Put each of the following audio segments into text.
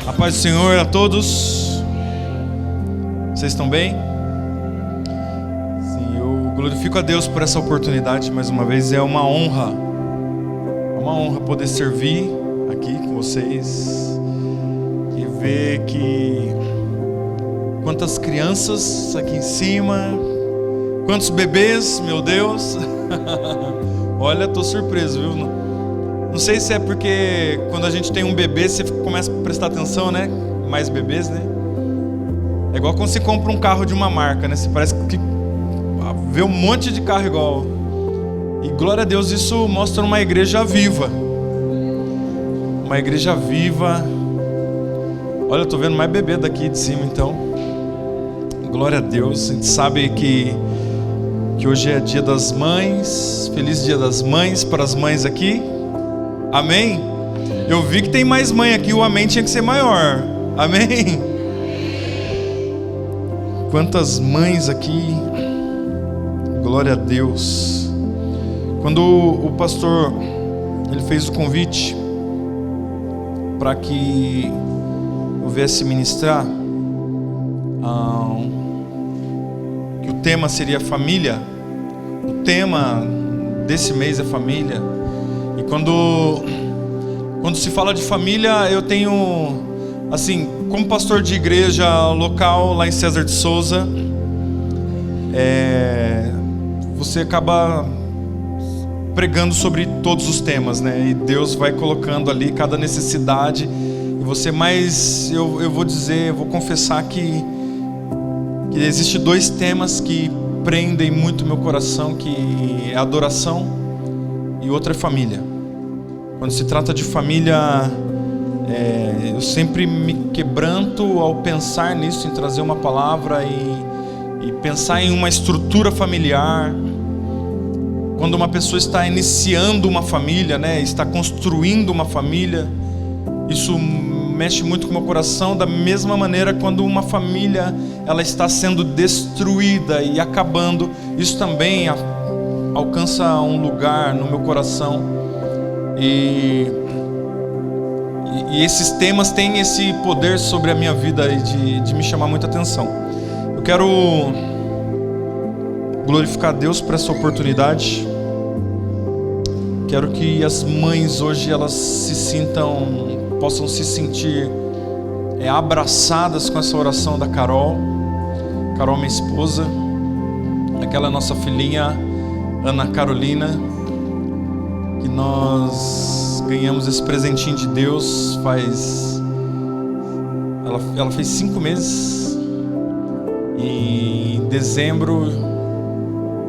A paz do Senhor a todos. Vocês estão bem? Sim, eu glorifico a Deus por essa oportunidade mais uma vez. É uma honra poder servir aqui com vocês e ver que quantas crianças aqui em cima, quantos bebês, meu Deus. Olha, tô surpreso, viu? Não sei se é porque quando a gente tem um bebê, você começa a prestar atenção, né? Mais bebês, né? É igual quando você compra um carro de uma marca, né? Você parece que vê um monte de carro igual. E glória a Deus, isso mostra uma igreja viva. Uma igreja viva. Olha, eu tô vendo mais bebê daqui de cima, então. Glória a Deus. A gente sabe que hoje é dia das mães. Feliz dia das mães para as mães aqui. Amém? Eu vi que tem mais mãe aqui, o amém tinha que ser maior. Amém? Quantas mães aqui. Glória a Deus. Quando o pastor ele fez o convite para que eu viesse ministrar, que o tema seria família. O tema desse mês é família. E quando se fala de família, eu tenho, assim, como pastor de igreja local lá em César de Souza, você acaba pregando sobre todos os temas, né? E Deus vai colocando ali cada necessidade. E você eu vou confessar que existe dois temas que prendem muito meu coração, que é adoração e outra é família. Quando se trata de família, eu sempre me quebranto ao pensar nisso, em trazer uma palavra e pensar em uma estrutura familiar. Quando uma pessoa está iniciando uma família, né, está construindo uma família, isso mexe muito com o meu coração. Da mesma maneira, quando uma família ela está sendo destruída e acabando, isso também alcança um lugar no meu coração. E esses temas têm esse poder sobre a minha vida de me chamar muita atenção. Eu quero glorificar a Deus por essa oportunidade. Quero que as mães hoje elas possam se sentir abraçadas com essa oração da Carol, minha esposa, aquela nossa filhinha Ana Carolina, que nós ganhamos esse presentinho de Deus ela fez 5 meses e em dezembro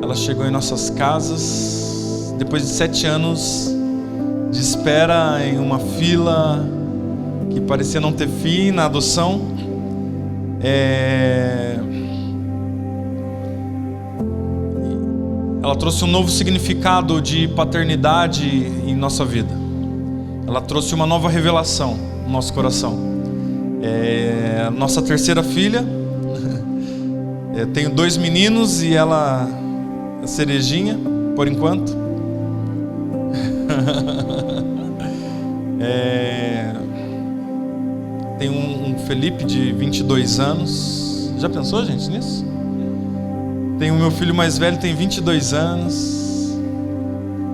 ela chegou em nossas casas depois de 7 anos de espera em uma fila que parecia não ter fim na adoção. Ela trouxe um novo significado de paternidade em nossa vida. Ela trouxe uma nova revelação no nosso coração. Nossa terceira filha. Tenho 2 meninos e ela é cerejinha, por enquanto. Tem um Felipe de 22 anos. Já pensou, gente, nisso? Tem o meu filho mais velho, tem 22 anos.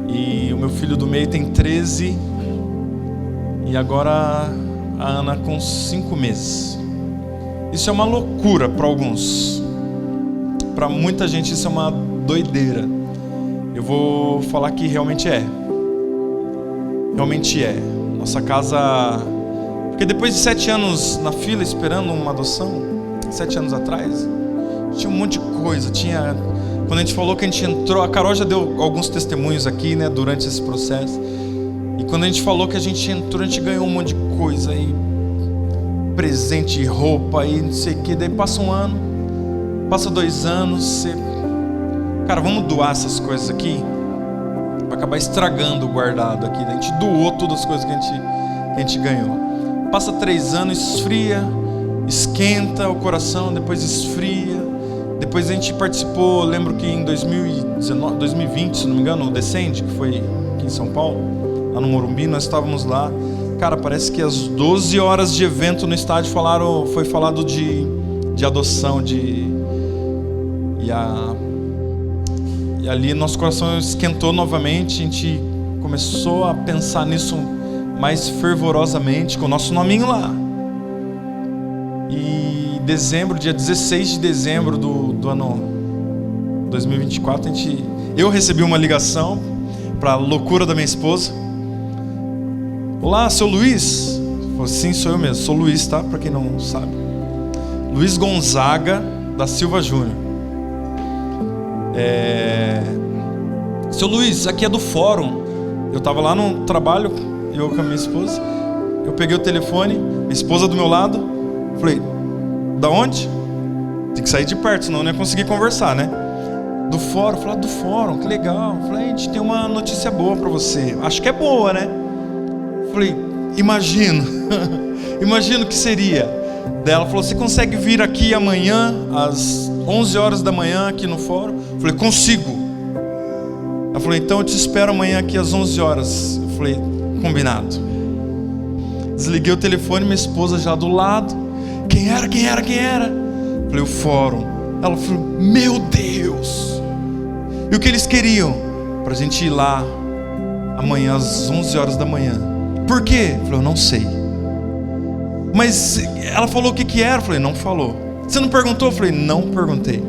E o meu filho do meio tem 13. E agora a Ana com 5 meses. Isso é uma loucura para alguns. Para muita gente isso é uma doideira. Eu vou falar que realmente é. Realmente é. Nossa casa... Porque depois de 7 anos na fila esperando uma adoção, 7 anos atrás, tinha um monte de coisa. Quando a gente falou que a gente entrou, a Carol já deu alguns testemunhos aqui, né, durante esse processo. E quando a gente falou que a gente entrou, a gente ganhou um monte de coisa aí, presente, roupa e não sei o que. Daí passa 1 ano, passa 2 anos, cara, vamos doar essas coisas aqui. Vai acabar estragando o guardado aqui. A gente doou todas as coisas que a gente ganhou. Passa 3 anos, esfria, esquenta o coração, depois esfria. Depois a gente participou, lembro que em 2020, se não me engano, o Descende, que foi aqui em São Paulo, lá no Morumbi, nós estávamos lá. Cara, parece que às 12 horas de evento no estádio foi falado de adoção, e ali nosso coração esquentou novamente. A gente começou a pensar nisso mais fervorosamente, com o nosso nominho lá. E em dezembro, dia 16 de dezembro do ano 2024, eu recebi uma ligação, para a loucura da minha esposa. Olá, seu Luiz? Eu falei, sim, sou eu mesmo, sou Luiz, tá? Para quem não sabe, Luiz Gonzaga da Silva Júnior. Seu Luiz, aqui é do fórum. Eu tava lá no trabalho, eu com a minha esposa. Eu peguei o telefone, minha esposa do meu lado. Falei, da onde? Tem que sair de perto, senão eu não ia conseguir conversar, né? Do fórum. Falei, do fórum, que legal. Falei, a gente tem uma notícia boa pra você. Acho que é boa, né? Falei, imagino. Imagino que seria. Daí ela falou, você consegue vir aqui amanhã às 11 horas da manhã aqui no fórum? Falei, consigo. Ela falou, então eu te espero amanhã aqui às 11 horas. Eu falei, combinado. Desliguei o telefone, minha esposa já do lado. Quem era? Falei, o fórum. Ela falou, meu Deus. E o que eles queriam? Pra gente ir lá amanhã às 11 horas da manhã. Por quê? Eu falei, eu não sei. Mas ela falou o que era? Eu falei, não falou. Você não perguntou? Eu falei, não perguntei.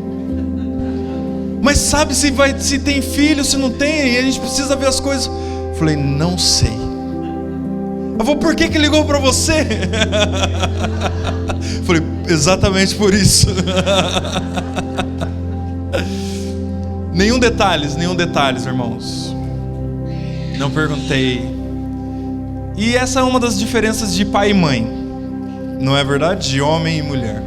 Mas sabe se tem filho, se não tem, e a gente precisa ver as coisas. Eu falei, não sei. Ela falou, por que ligou pra você? Eu falei, exatamente por isso. Nenhum detalhes, irmãos. Não perguntei. E essa é uma das diferenças de pai e mãe, não é verdade? De homem e mulher.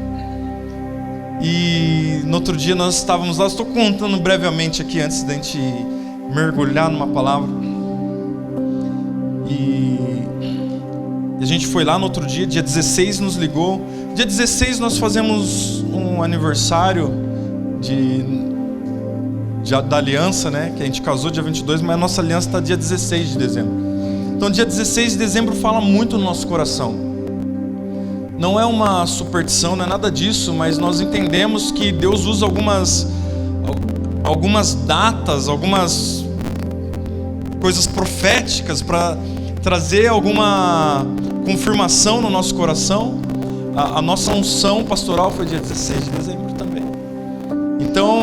E no outro dia nós estávamos lá, estou contando brevemente aqui antes da gente mergulhar numa palavra. E a gente foi lá no outro dia, dia 16 nos ligou. Dia 16 nós fazemos um aniversário da aliança, né? Que a gente casou dia 22, mas a nossa aliança está dia 16 de dezembro. Então dia 16 de dezembro fala muito no nosso coração. Não é uma superstição, não é nada disso, mas nós entendemos que Deus usa algumas datas, algumas coisas proféticas para trazer alguma confirmação no nosso coração. A nossa unção pastoral foi dia 16 de dezembro também. Então,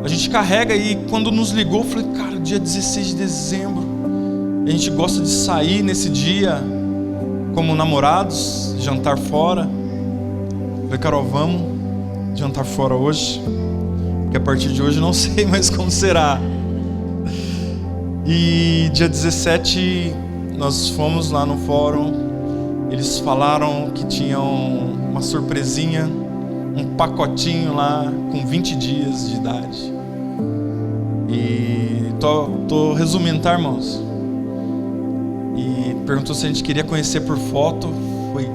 a gente carrega, e quando nos ligou, eu falei, cara, dia 16 de dezembro, a gente gosta de sair nesse dia como namorados, jantar fora. Eu falei, Carol, vamos jantar fora hoje, porque a partir de hoje não sei mais como será. E dia 17 nós fomos lá no fórum. Eles falaram que tinham uma surpresinha, um pacotinho lá com 20 dias de idade. E tô resumindo, tá, irmãos? E perguntou se a gente queria conhecer por foto. Foi,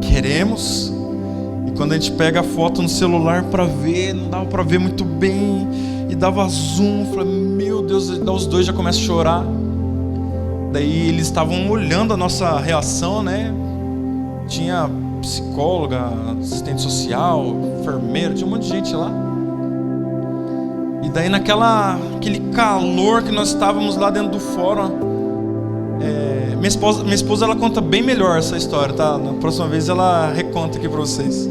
queremos. E quando a gente pega a foto no celular para ver, não dava para ver muito bem, e dava zoom, falei, meu Deus, os dois já começam a chorar. Daí eles estavam olhando a nossa reação, né? Tinha psicóloga, assistente social, enfermeira, tinha um monte de gente lá. E daí aquele calor que nós estávamos lá dentro do fórum, minha esposa ela conta bem melhor essa história, tá? Na próxima vez ela reconta aqui para vocês.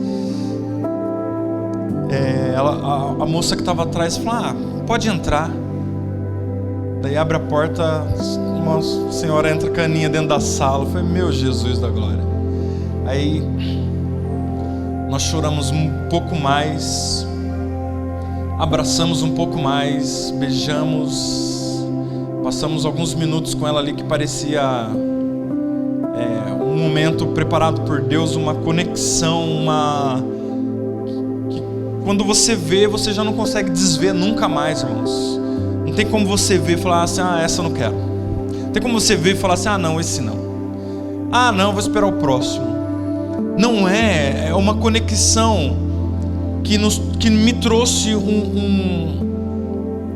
A moça que estava atrás falou, pode entrar. Daí abre a porta, uma senhora entra caninha dentro da sala. Eu falei, meu Jesus da glória. Aí nós choramos um pouco mais, abraçamos um pouco mais, beijamos, passamos alguns minutos com ela ali que parecia um momento preparado por Deus, uma conexão, que quando você vê, você já não consegue desver nunca mais, irmãos. Não tem como você ver e falar assim, essa eu não quero. Não tem como você ver e falar assim, não, esse não. Não, vou esperar o próximo. Não é uma conexão que me trouxe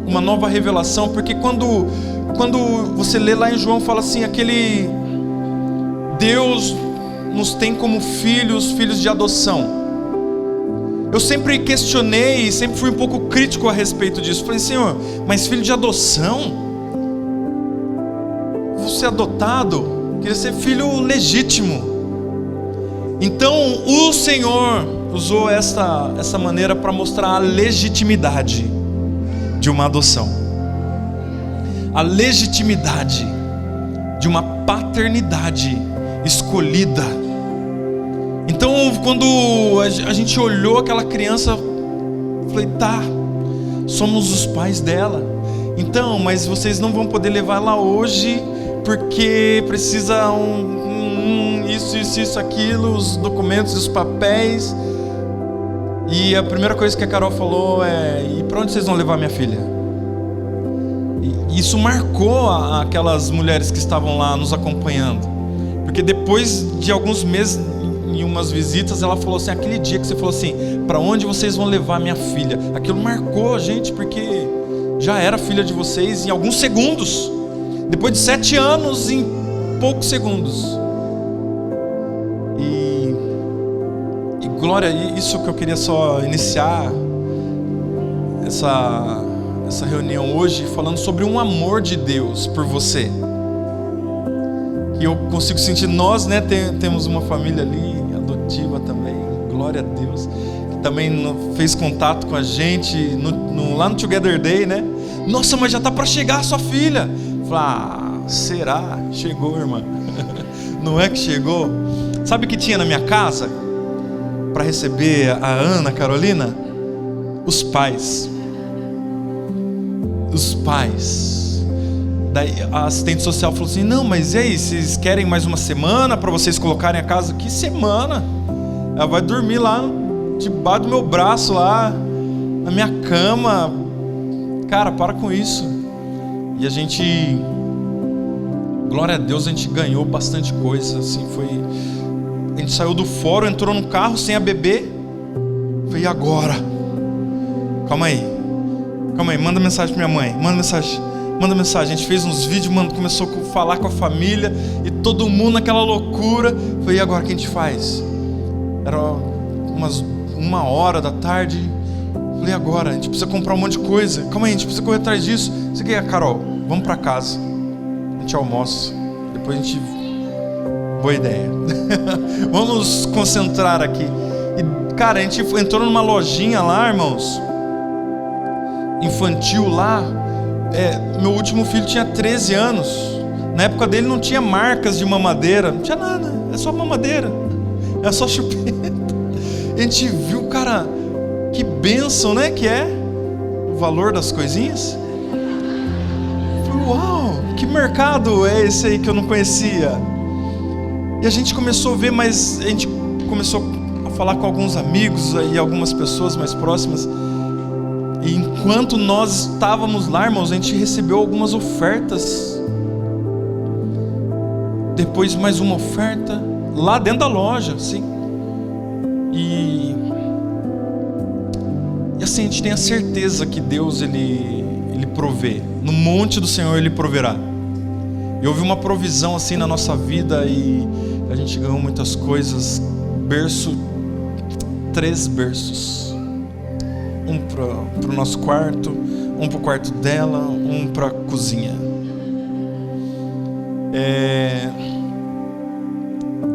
uma nova revelação, porque quando quando você lê lá em João, fala assim, aquele Deus nos tem como filhos de adoção. Eu sempre questionei, sempre fui um pouco crítico a respeito disso. Falei, Senhor, mas filho de adoção? Vou ser adotado? Queria ser filho legítimo. Então o Senhor usou essa maneira para mostrar a legitimidade de uma adoção, a legitimidade de uma paternidade escolhida. Então quando a gente olhou aquela criança, eu falei, tá, somos os pais dela. Então, mas vocês não vão poder levar ela hoje, porque precisa isso, aquilo, os documentos, os papéis. E a primeira coisa que a Carol falou é, e para onde vocês vão levar minha filha? E isso marcou aquelas mulheres que estavam lá nos acompanhando, porque depois de alguns meses, em umas visitas, ela falou assim, aquele dia que você falou assim, para onde vocês vão levar minha filha? Aquilo marcou a gente, porque já era filha de vocês em alguns segundos, depois de 7 anos, em poucos segundos. E glória, isso que eu queria só iniciar essa reunião hoje, falando sobre um amor de Deus por você. E eu consigo sentir, nós, né, temos uma família ali, adotiva também, glória a Deus, que também fez contato com a gente, lá no Together Day, né? Nossa, mas já tá para chegar a sua filha. Falei, será? Chegou, irmã. Não é que chegou? Sabe o que tinha na minha casa para receber a Ana Carolina? Os pais. Daí a assistente social falou assim, não, mas e aí, vocês querem mais uma semana para vocês colocarem a casa? Que semana? Ela vai dormir lá debaixo do meu braço, lá na minha cama. Cara, para com isso. E a gente, glória a Deus, a gente ganhou bastante coisa, assim, a gente saiu do fórum, entrou no carro sem a bebê. Falei, e agora? Calma aí, manda mensagem pra minha mãe, manda mensagem, a gente fez uns vídeos, começou a falar com a família, e todo mundo naquela loucura. Falei, e agora, o que a gente faz? Era umas 1h da tarde. Falei, agora, a gente precisa comprar um monte de coisa. Calma aí, a gente precisa correr atrás disso. Você quer, Carol? Vamos pra casa, a gente almoça, depois a gente... Boa ideia. Vamos concentrar aqui. E, cara, a gente entrou numa lojinha lá, irmãos, infantil lá. Meu último filho tinha 13 anos. Na época dele não tinha marcas de mamadeira, não tinha nada, é só mamadeira, é só chupeta. A gente viu, cara, que bênção, né, que é o valor das coisinhas. Uau, que mercado é esse aí que eu não conhecia? E a gente começou a ver, mas a gente começou a falar com alguns amigos e algumas pessoas mais próximas. E enquanto nós estávamos lá, irmãos, a gente recebeu algumas ofertas. Depois mais uma oferta lá dentro da loja, assim. E assim, a gente tem a certeza que Deus, Ele provê. No monte do Senhor Ele proverá. E houve uma provisão assim na nossa vida, e a gente ganhou muitas coisas. 3 berços. Um para o nosso quarto, um para o quarto dela, um para a cozinha.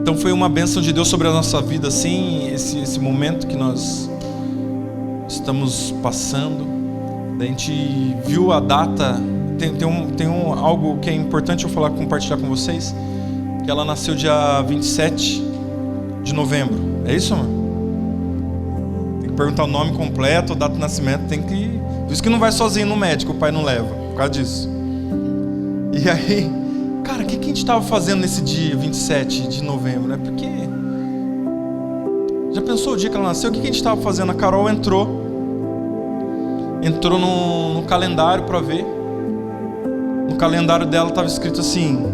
Então foi uma bênção de Deus sobre a nossa vida, assim, esse momento que nós estamos passando. A gente viu a data, tem algo que é importante eu compartilhar com vocês, que ela nasceu dia 27 de novembro. É isso, amor? Tem que perguntar o nome completo, a data de nascimento, por isso que não vai sozinho no médico, o pai não leva, por causa disso. E aí, cara, o que a gente estava fazendo nesse dia 27 de novembro, né? Porque já pensou o dia que ela nasceu? O que a gente estava fazendo? A Carol entrou no calendário para ver. No calendário dela estava escrito assim: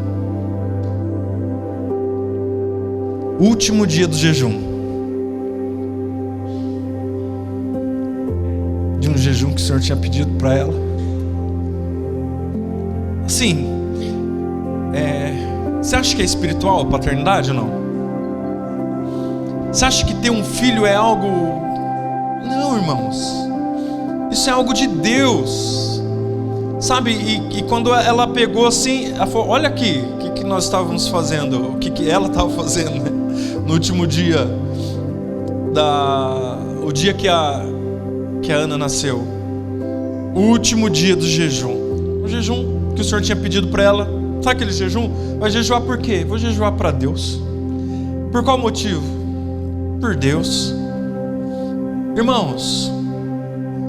último dia do jejum. De um jejum que o Senhor tinha pedido para ela. Sim. Você acha que é espiritual a paternidade ou não? Você acha que ter um filho é algo... Não, irmãos. Isso é algo de Deus. Sabe? E quando ela pegou assim, ela falou, olha aqui, o que nós estávamos fazendo, o que ela estava fazendo, né? No último dia, o dia que a Ana nasceu. O último dia do jejum. O jejum que o Senhor tinha pedido para ela. Sabe aquele jejum? Vai jejuar por quê? Vou jejuar para Deus. Por qual motivo? Por Deus. Irmãos,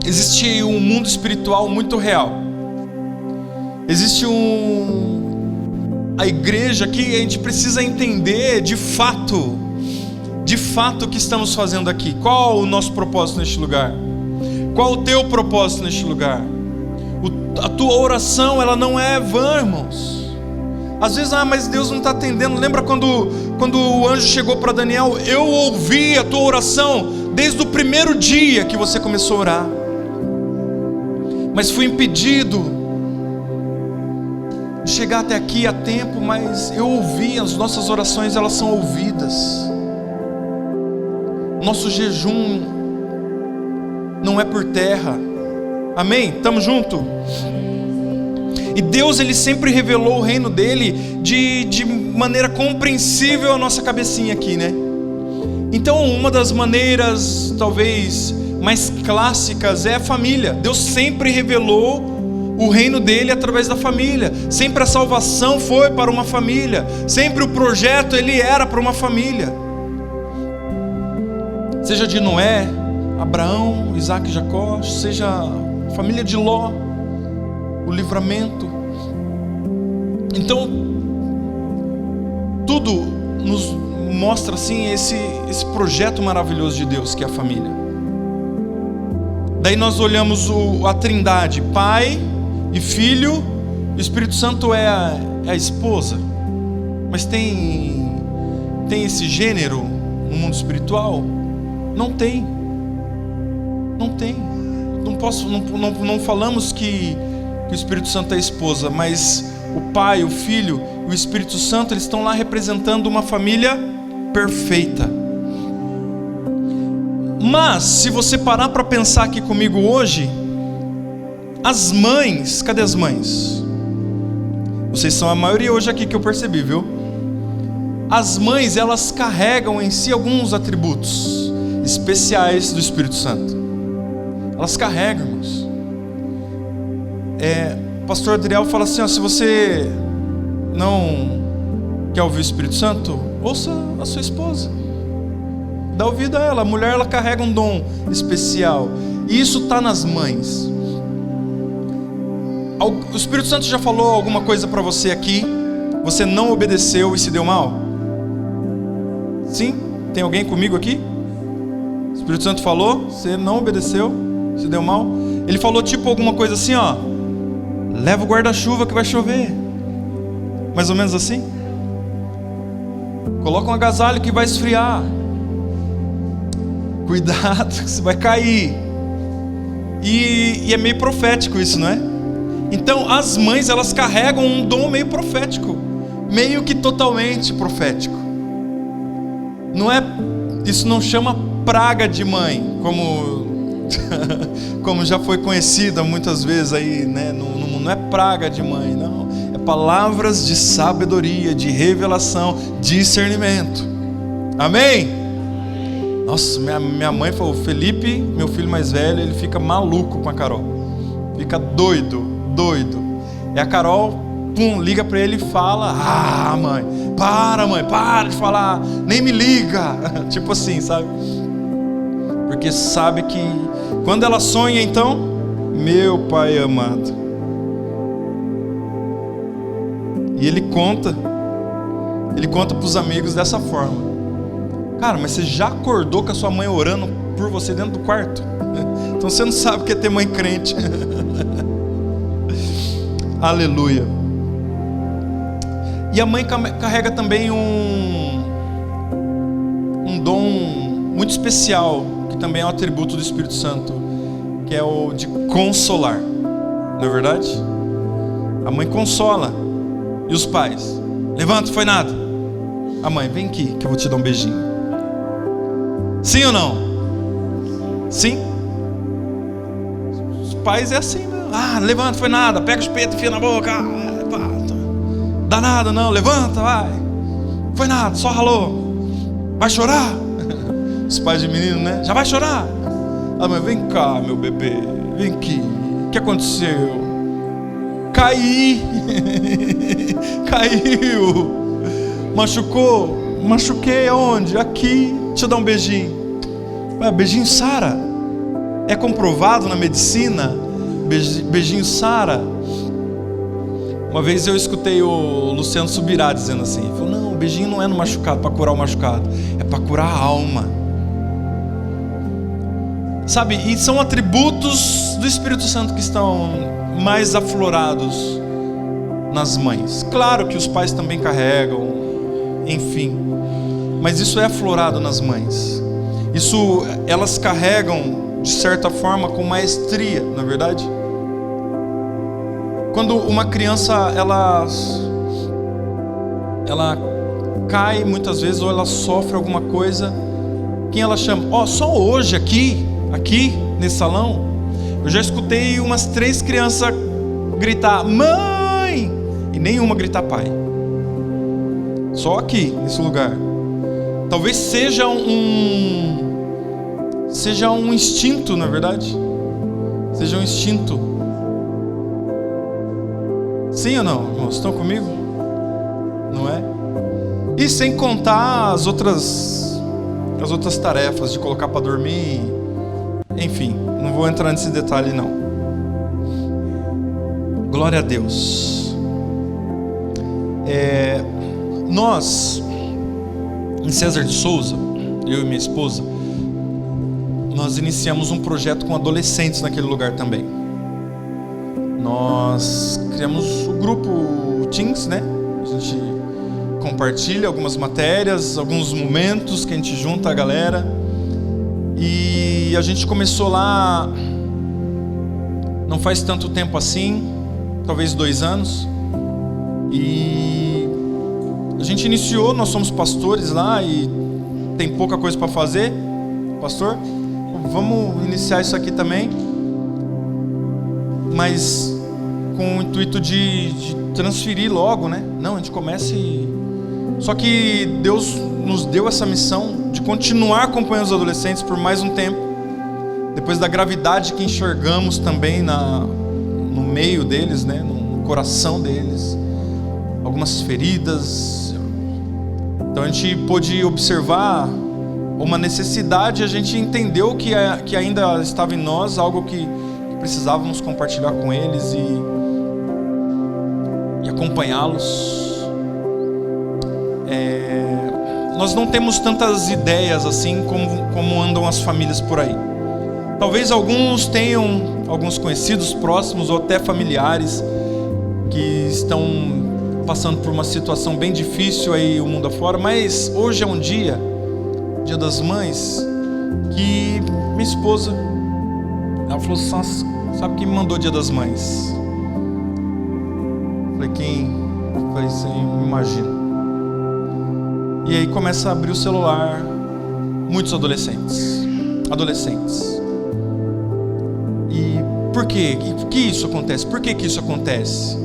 existe um mundo espiritual muito real. Existe a igreja que a gente precisa entender de fato o que estamos fazendo aqui. Qual o nosso propósito neste lugar? Qual o teu propósito neste lugar? A tua oração, ela não é vã, irmãos. Às vezes, mas Deus não está atendendo. Lembra quando o anjo chegou para Daniel? Eu ouvi a tua oração desde o primeiro dia que você começou a orar, mas fui impedido de chegar até aqui a tempo. Mas eu ouvi, as nossas orações, elas são ouvidas. Nosso jejum não é por terra. Amém? Estamos juntos? E Deus, Ele sempre revelou o reino dEle de maneira compreensível à nossa cabecinha aqui, né? Então, uma das maneiras, talvez, mais clássicas é a família. Deus sempre revelou o reino dEle através da família. Sempre a salvação foi para uma família. Sempre o projeto, ele era para uma família. Seja de Noé, Abraão, Isaac e Jacó, seja a família de Ló, o livramento. Então, tudo nos mostra assim esse projeto maravilhoso de Deus, que é a família. Daí nós olhamos a Trindade, Pai e Filho. O Espírito Santo é a esposa. Mas tem esse gênero no mundo espiritual? Não tem. Não falamos que o Espírito Santo é a esposa, mas o Pai, o Filho e o Espírito Santo, eles estão lá representando uma família perfeita. Mas se você parar para pensar aqui comigo hoje, as mães, cadê as mães? Vocês são a maioria hoje aqui que eu percebi, viu? As mães, elas carregam em si alguns atributos especiais do Espírito Santo. Elas carregam, irmãos. O pastor Adriel fala assim, se você não quer ouvir o Espírito Santo, ouça a sua esposa. Dá ouvido a ela. A mulher, ela carrega um dom especial. E isso está nas mães. O Espírito Santo já falou alguma coisa para você aqui? Você não obedeceu e se deu mal? Sim? Tem alguém comigo aqui? O Espírito Santo falou, você não obedeceu, se deu mal. Ele falou tipo alguma coisa assim, leva o guarda-chuva que vai chover. Mais ou menos assim. Coloca um agasalho que vai esfriar. Cuidado que você vai cair. E é meio profético isso, não é? Então as mães, elas carregam um dom meio profético, meio que totalmente profético. Não é, isso não chama praga de mãe, como já foi conhecida muitas vezes aí, né? Não é praga de mãe, não. É palavras de sabedoria, de revelação, discernimento. Amém? Nossa, minha mãe falou, Felipe, meu filho mais velho, ele fica maluco com a Carol. Fica doido. E a Carol, liga pra ele e fala, mãe, para de falar, nem me liga. Tipo assim, sabe? Porque sabe que quando ela sonha, então, meu Pai amado. E ele conta pros amigos dessa forma. Cara, mas você já acordou com a sua mãe orando por você dentro do quarto? Então você não sabe o que é ter mãe crente. Aleluia. E a mãe carrega também um dom muito especial, que também é um atributo do Espírito Santo, que é o de consolar. Não é verdade? A mãe consola. E os pais? Levanta, foi nada. A mãe, vem aqui que eu vou te dar um beijinho. Sim ou não? Sim? Os pais é assim, né? Levanta, foi nada. Pega o espeto, enfia na boca. Dá nada não, levanta, vai. Foi nada, só ralou. Vai chorar? Os pais de menino, né? Já vai chorar? A mãe, vem cá, meu bebê. Vem aqui. O que aconteceu? Caí. Caiu. Machucou? Machuquei aonde? Aqui. Deixa eu dar um beijinho. Beijinho sara. É comprovado na medicina. Beijinho sara. Uma vez eu escutei o Luciano Subirá dizendo assim. Ele falou, não, o beijinho não é no machucado para curar o machucado. É para curar a alma. Sabe? E são atributos do Espírito Santo que estão mais aflorados nas mães. Claro que os pais também carregam, enfim, mas isso é aflorado nas mães. Isso elas carregam de certa forma com maestria, não é verdade? Quando uma criança ela cai muitas vezes, ou ela sofre alguma coisa, quem ela chama? Só hoje aqui nesse salão, eu já escutei umas 3 crianças gritar mãe, e nenhuma gritar pai. Só aqui, nesse lugar. Talvez seja um instinto, na verdade. Seja um instinto. Sim ou não, irmãos? Estão comigo? Não é? E sem contar as outras tarefas de colocar para dormir. Enfim, não vou entrar nesse detalhe não. Glória a Deus. Nós, em César de Souza, eu e minha esposa, nós iniciamos um projeto com adolescentes naquele lugar também. Nós criamos o grupo Teens, né? A gente compartilha algumas matérias, alguns momentos que a gente junta a galera. E a gente começou lá, não faz tanto tempo assim, talvez 2 anos. E a gente iniciou, nós somos pastores lá e tem pouca coisa para fazer. Pastor, vamos iniciar isso aqui também, mas com o intuito de transferir logo, né? Não, a gente começa e... Só que Deus nos deu essa missão de continuar acompanhando os adolescentes por mais um tempo, depois da gravidade que enxergamos também no meio deles, né? No coração deles, algumas feridas. Então a gente pôde observar uma necessidade, a gente entendeu que ainda estava em nós, algo que precisávamos compartilhar com eles e acompanhá-los. Nós não temos tantas ideias assim como andam as famílias por aí. Talvez alguns tenham alguns conhecidos próximos ou até familiares que estão passando por uma situação bem difícil aí o mundo afora, mas hoje é um dia das mães, que minha esposa, ela falou, sabe quem me mandou dia das mães? Falei, quem? Falei, você imagina. E aí começa a abrir o celular, muitos adolescentes. E por quê? Por que isso acontece? Por que isso acontece?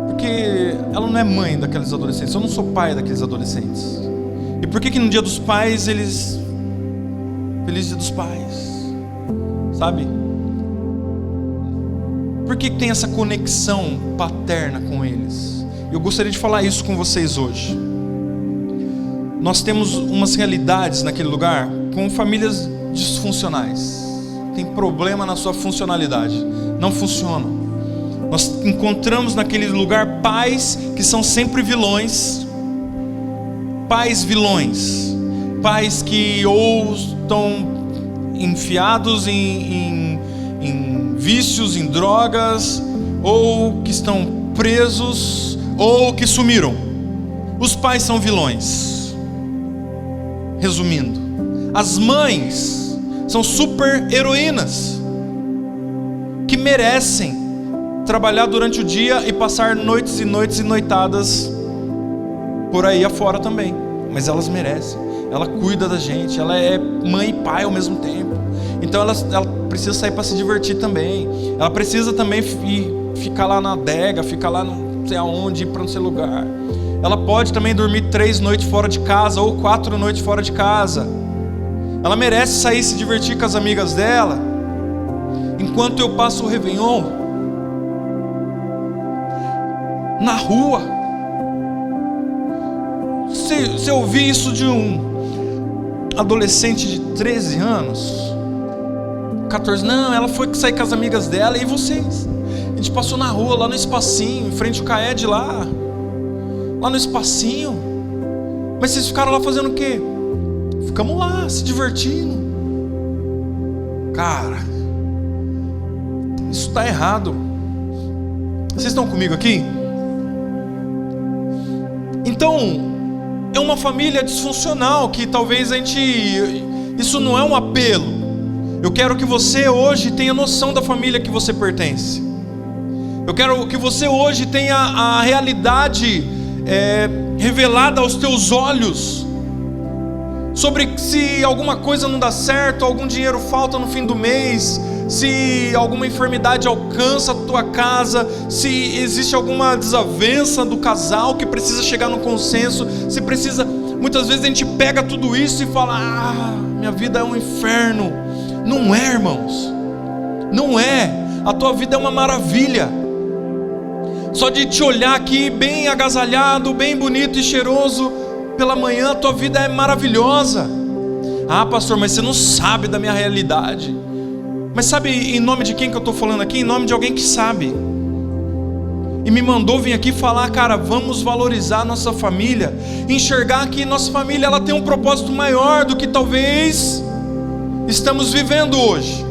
Porque ela não é mãe daqueles adolescentes, eu não sou pai daqueles adolescentes. E por que no dia dos pais Feliz dia dos pais, sabe? Por que tem essa conexão paterna com eles? Eu gostaria de falar isso com vocês hoje. Nós temos umas realidades naquele lugar com famílias disfuncionais. Tem problema na sua funcionalidade, não funcionam. Nós encontramos naquele lugar pais que são sempre vilões. Pais vilões. Pais que ou estão enfiados em vícios, em drogas, ou que estão presos, ou que sumiram. Os pais são vilões. Resumindo, as mães são super heroínas que merecem trabalhar durante o dia e passar noites e noites e noitadas por aí afora também, mas elas merecem. Ela cuida da gente, ela é mãe e pai ao mesmo tempo. Então ela precisa sair para se divertir também. Ela precisa também ficar lá na adega, ficar lá não sei aonde, ir para não sei lugar. Ela pode também dormir 3 noites fora de casa ou 4 noites fora de casa. Ela merece sair e se divertir com as amigas dela, enquanto eu passo o Réveillon na rua. Se eu ouvir isso de um adolescente de 13 anos, 14, não, ela foi sair com as amigas dela, e vocês? A gente passou na rua, lá no espacinho, em frente ao CAED lá no espacinho. Mas vocês ficaram lá fazendo o quê? Ficamos lá, se divertindo. Cara, isso está errado. Vocês estão comigo aqui? Então, é uma família disfuncional que talvez isso não é um apelo. Eu quero que você hoje tenha noção da família que você pertence. Eu quero que você hoje tenha a realidade revelada aos teus olhos, sobre se alguma coisa não dá certo, algum dinheiro falta no fim do mês, se alguma enfermidade alcança a tua casa, se existe alguma desavença do casal que precisa chegar no consenso, se precisa. Muitas vezes a gente pega tudo isso e fala: minha vida é um inferno. Não é, irmãos, não é. A tua vida é uma maravilha. Só de te olhar aqui bem agasalhado, bem bonito e cheiroso pela manhã, a tua vida é maravilhosa. Pastor, mas você não sabe da minha realidade. Mas sabe em nome de quem que eu estou falando aqui? Em nome de alguém que sabe. E me mandou vir aqui falar: cara, vamos valorizar a nossa família, enxergar que nossa família ela tem um propósito maior do que talvez estamos vivendo hoje.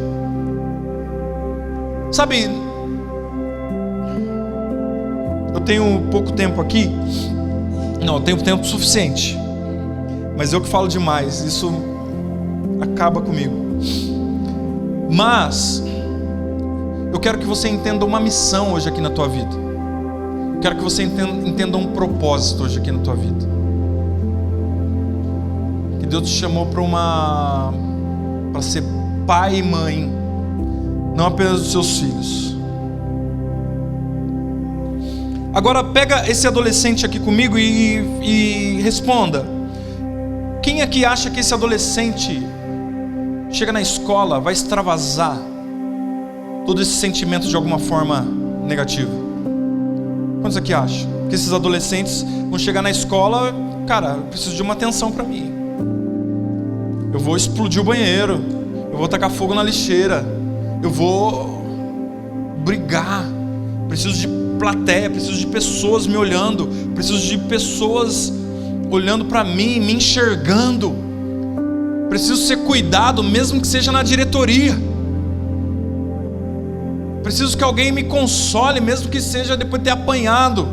Sabe, eu tenho pouco tempo aqui. Não, eu tenho tempo suficiente, mas eu que falo demais, isso acaba comigo. Mas eu quero que você entenda uma missão hoje aqui na tua vida. Eu quero que você entenda um propósito hoje aqui na tua vida. Que Deus te chamou para ser pai e mãe, não apenas dos seus filhos. Agora pega esse adolescente aqui comigo e responda: quem aqui acha que esse adolescente chega na escola, vai extravasar todo esse sentimento de alguma forma negativa? Quantos aqui acham que esses adolescentes vão chegar na escola: cara, eu preciso de uma atenção para mim, eu vou explodir o banheiro, eu vou tacar fogo na lixeira, eu vou brigar, preciso de plateia, preciso de pessoas me olhando, preciso de pessoas olhando para mim, me enxergando, preciso ser cuidado, mesmo que seja na diretoria, preciso que alguém me console, mesmo que seja depois de ter apanhado.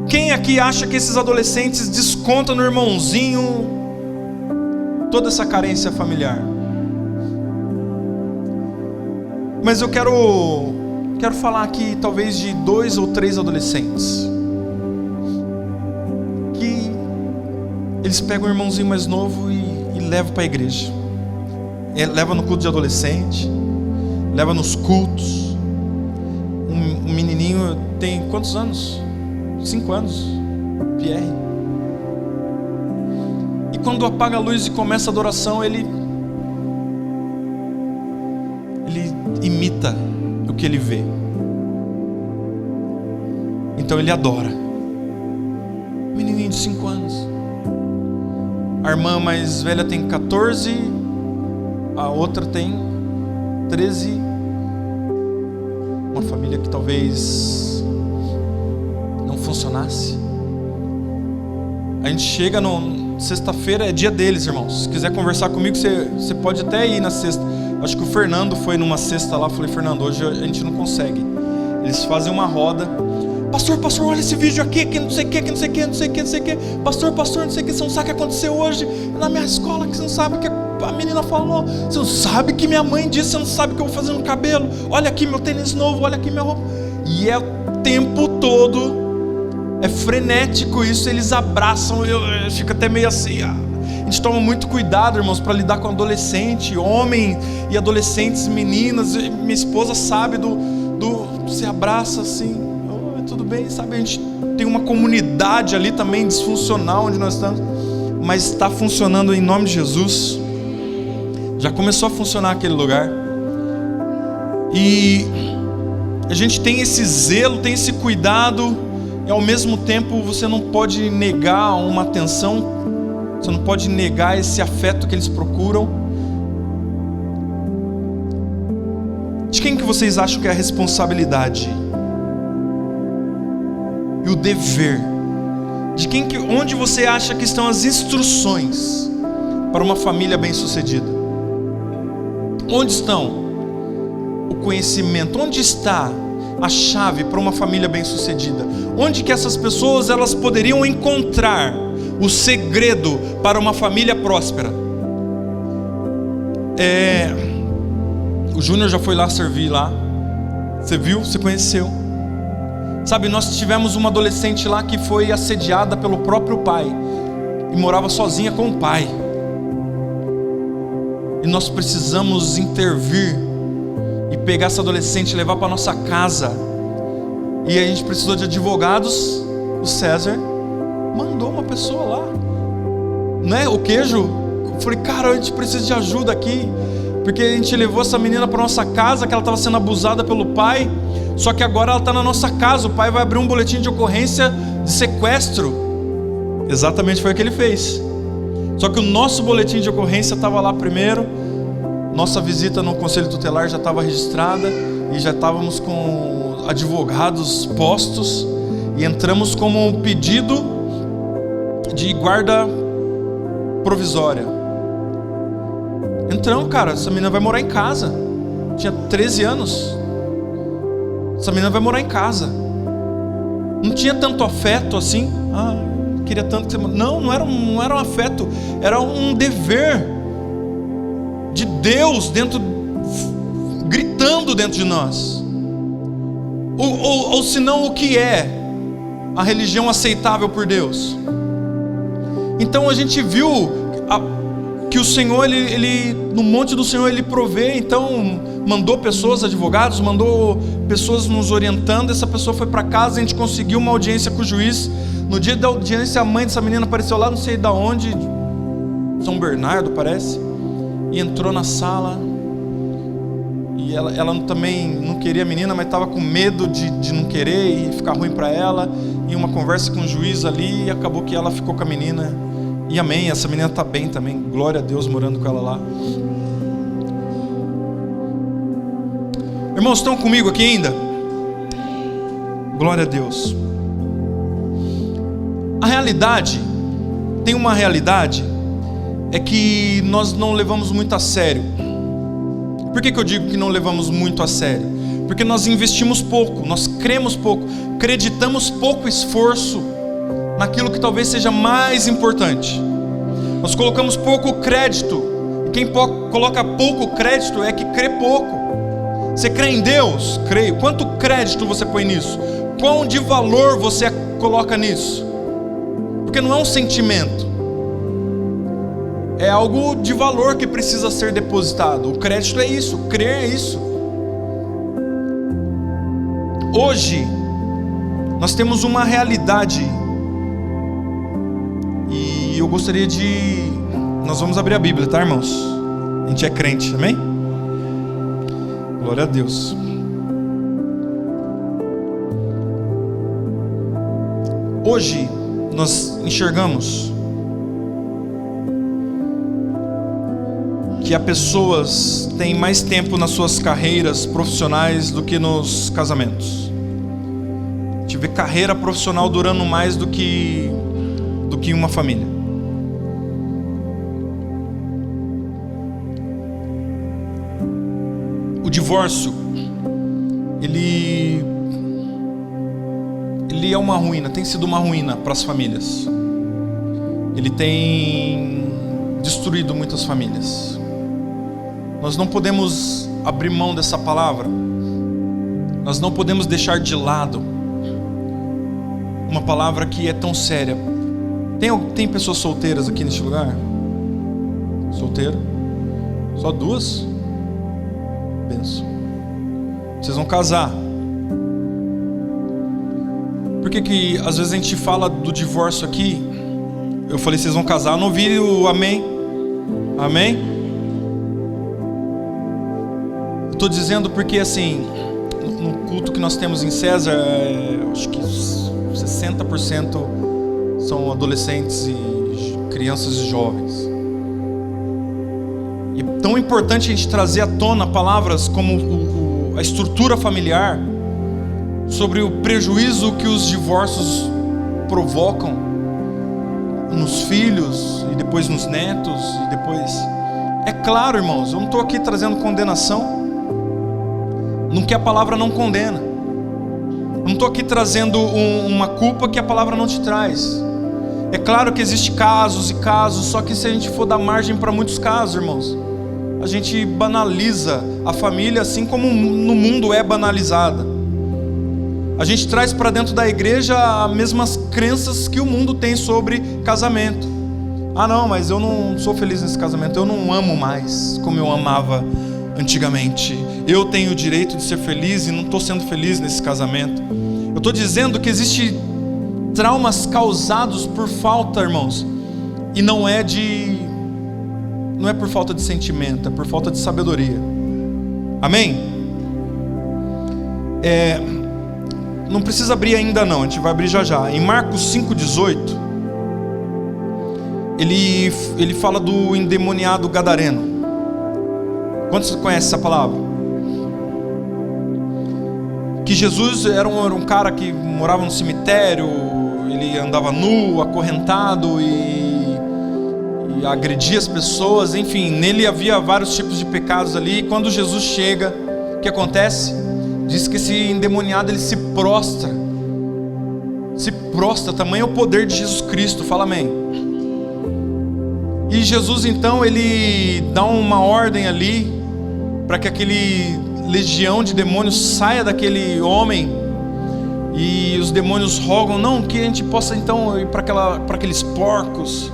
Quem aqui acha que esses adolescentes descontam no irmãozinho toda essa carência familiar? Mas eu quero falar aqui talvez de 2 ou 3 adolescentes que eles pegam o irmãozinho mais novo e levam para a igreja, leva no culto de adolescente, leva nos cultos. Um menininho tem quantos anos? 5 anos, Pierre. E quando apaga a luz e começa a adoração, ele imita o que ele vê. Então ele adora. Menininho de 5 anos. A irmã mais velha tem 14, a outra tem 13. Uma família que talvez não funcionasse. A gente chega sexta-feira, é dia deles, irmãos. Se quiser conversar comigo, você pode até ir na sexta. Acho que o Fernando foi numa sexta lá. Falei: Fernando, hoje a gente não consegue. Eles fazem uma roda: pastor, olha esse vídeo aqui, que não sei o que, não sei o que. Pastor, não sei o que, você não sabe o que aconteceu hoje na minha escola, que você não sabe o que. a menina falou, você não sabe que minha mãe disse, você não sabe o que eu vou fazer no cabelo, olha aqui meu tênis novo, olha aqui minha roupa. E é o tempo todo, é frenético isso, eles abraçam, eu fico até meio assim, A gente toma muito cuidado, irmãos, para lidar com adolescente, homem e adolescentes, meninas. Minha esposa sabe se abraça assim, tudo bem, sabe? A gente tem uma comunidade ali também disfuncional onde nós estamos, mas está funcionando em nome de Jesus. Já começou a funcionar aquele lugar. E a gente tem esse zelo, tem esse cuidado, e ao mesmo tempo você não pode negar uma atenção, você não pode negar esse afeto que eles procuram. De quem que vocês acham que é a responsabilidade e o dever? Onde você acha que estão as instruções para uma família bem-sucedida? Onde estão o conhecimento? Onde está a chave para uma família bem-sucedida? Onde que essas pessoas elas poderiam encontrar o segredo para uma família próspera? O Júnior já foi lá servir lá. Você viu? Você conheceu? Sabe, nós tivemos uma adolescente lá que foi assediada pelo próprio pai e morava sozinha com o pai. E nós precisamos intervir e pegar essa adolescente e levar para nossa casa. E a gente precisou de advogados. O César mandou uma pessoa lá, né? O queijo. Eu falei, cara, a gente precisa de ajuda aqui, porque a gente levou essa menina para nossa casa, que ela estava sendo abusada pelo pai. Só que agora ela está na nossa casa. O pai vai abrir um boletim de ocorrência de sequestro. Exatamente foi o que ele fez. Só que o nosso boletim de ocorrência estava lá primeiro. Nossa visita no conselho tutelar já estava registrada e já estávamos com advogados postos. E entramos como um pedido de guarda provisória. Entramos, cara, essa menina vai morar em casa. Tinha 13 anos. Essa menina vai morar em casa. Não tinha tanto afeto assim. Queria tanto que você... Não era um afeto. Era um dever de Deus gritando dentro de nós. Ou senão, o que é a religião aceitável por Deus? Então a gente viu que o Senhor, no monte do Senhor, Ele provê. Então mandou pessoas, advogados, mandou pessoas nos orientando. Essa pessoa foi para casa, a gente conseguiu uma audiência com o juiz. No dia da audiência, a mãe dessa menina apareceu lá, não sei de onde, São Bernardo parece, e entrou na sala. E ela também não queria a menina, mas estava com medo de não querer e ficar ruim para ela. E uma conversa com o juiz ali, e acabou que ela ficou com a menina. E amém, essa menina está bem também, glória a Deus, morando com ela lá. Irmãos, estão comigo aqui ainda? Glória a Deus. A realidade, tem uma realidade, é que nós não levamos muito a sério. Por que eu digo que não levamos muito a sério? Porque nós investimos pouco, nós cremos pouco, acreditamos pouco esforço naquilo que talvez seja mais importante. Nós colocamos pouco crédito, e quem coloca pouco crédito é que crê pouco. Você crê em Deus? Creio. Quanto crédito você põe nisso? Quão de valor você coloca nisso? Porque não é um sentimento, é algo de valor que precisa ser depositado. O crédito é isso, crer é isso. Hoje nós temos uma realidade, e eu gostaria de... Nós vamos abrir a Bíblia, tá, irmãos? A gente é crente, amém? Glória a Deus. Hoje nós enxergamos que há pessoas que têm mais tempo nas suas carreiras profissionais do que nos casamentos. A gente vê carreira profissional durando mais do que uma família. O divórcio, ele é uma ruína, tem sido uma ruína para as famílias. Ele tem destruído muitas famílias. Nós não podemos abrir mão dessa palavra. Nós não podemos deixar de lado uma palavra que é tão séria. Tem pessoas solteiras aqui neste lugar? Solteiro? Só 2? Benção. Vocês vão casar. Por que às vezes a gente fala do divórcio aqui? Eu falei, vocês vão casar, eu não ouvi o amém. Amém? Eu estou dizendo porque assim, no culto que nós temos em César, acho que 60% são adolescentes e crianças e jovens. E é tão importante a gente trazer à tona palavras como a estrutura familiar, sobre o prejuízo que os divórcios provocam nos filhos e depois nos netos e depois... É claro, irmãos, eu não estou aqui trazendo condenação, no que a palavra não condena. Eu não estou aqui trazendo uma culpa que a palavra não te traz. É claro que existem casos e casos, só que se a gente for dar margem para muitos casos, irmãos, a gente banaliza a família assim como no mundo é banalizada. A gente traz para dentro da igreja as mesmas crenças que o mundo tem sobre casamento. Ah não, mas eu não sou feliz nesse casamento, eu não amo mais como eu amava antigamente. Eu tenho o direito de ser feliz e não estou sendo feliz nesse casamento. Eu estou dizendo que existem traumas causados por falta, irmãos, e não é por falta de sentimento, é por falta de sabedoria. Amém? Não precisa abrir ainda não, a gente vai abrir já já. Em Marcos 5,18, ele fala do endemoniado gadareno. Quantos conhecem essa palavra? Que Jesus era um cara que morava no cemitério, ele andava nu, acorrentado e agredia as pessoas, enfim, nele havia vários tipos de pecados ali. E quando Jesus chega, o que acontece? Diz que esse endemoniado ele se prostra, tamanho é o poder de Jesus Cristo, fala amém. E Jesus então ele dá uma ordem ali para que aquele legião de demônios saia daquele homem, e os demônios rogam, não, que a gente possa então ir para aqueles porcos,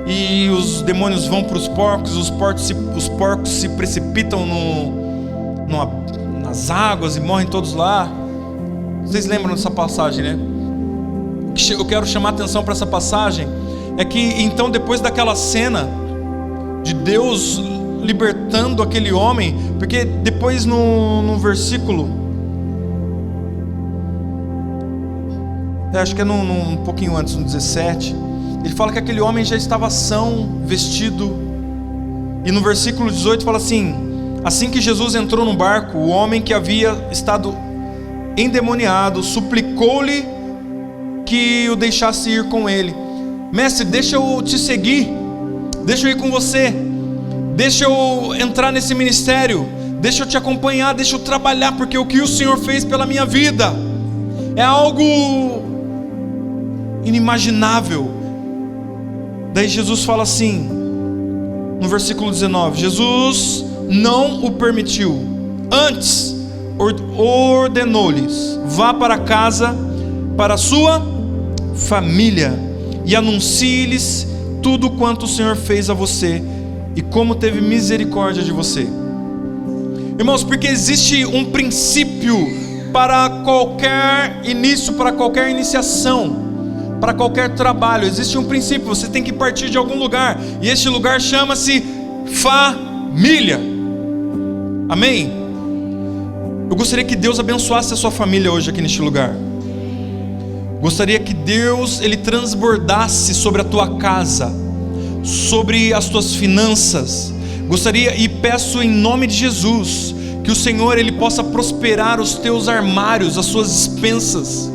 e os demônios vão para os porcos, os porcos se precipitam nas águas e morrem todos lá. Vocês lembram dessa passagem, né? O que eu quero chamar a atenção para essa passagem é que então depois daquela cena de Deus libertando aquele homem, porque depois no versículo, acho que é um pouquinho antes, no 17, ele fala que aquele homem já estava são, vestido, e no versículo 18 fala assim que Jesus entrou no barco, o homem que havia estado endemoniado suplicou-lhe que o deixasse ir com ele. Mestre, deixa eu te seguir, deixa eu ir com você, deixa eu entrar nesse ministério, deixa eu te acompanhar, deixa eu trabalhar, porque o que o Senhor fez pela minha vida é algo inimaginável. Daí Jesus fala assim, no versículo 19, Jesus não o permitiu, antes ordenou-lhes, vá para casa, para a sua família, e anuncie-lhes tudo quanto o Senhor fez a você, e como teve misericórdia de você. Irmãos, porque existe um princípio para qualquer início, para qualquer iniciação, para qualquer trabalho, existe um princípio, você tem que partir de algum lugar, e este lugar chama-se família. Amém? Eu gostaria que Deus abençoasse a sua família hoje aqui neste lugar. Gostaria que Deus ele transbordasse sobre a tua casa, sobre as tuas finanças. Gostaria e peço em nome de Jesus que o Senhor ele possa prosperar os teus armários, as suas despensas,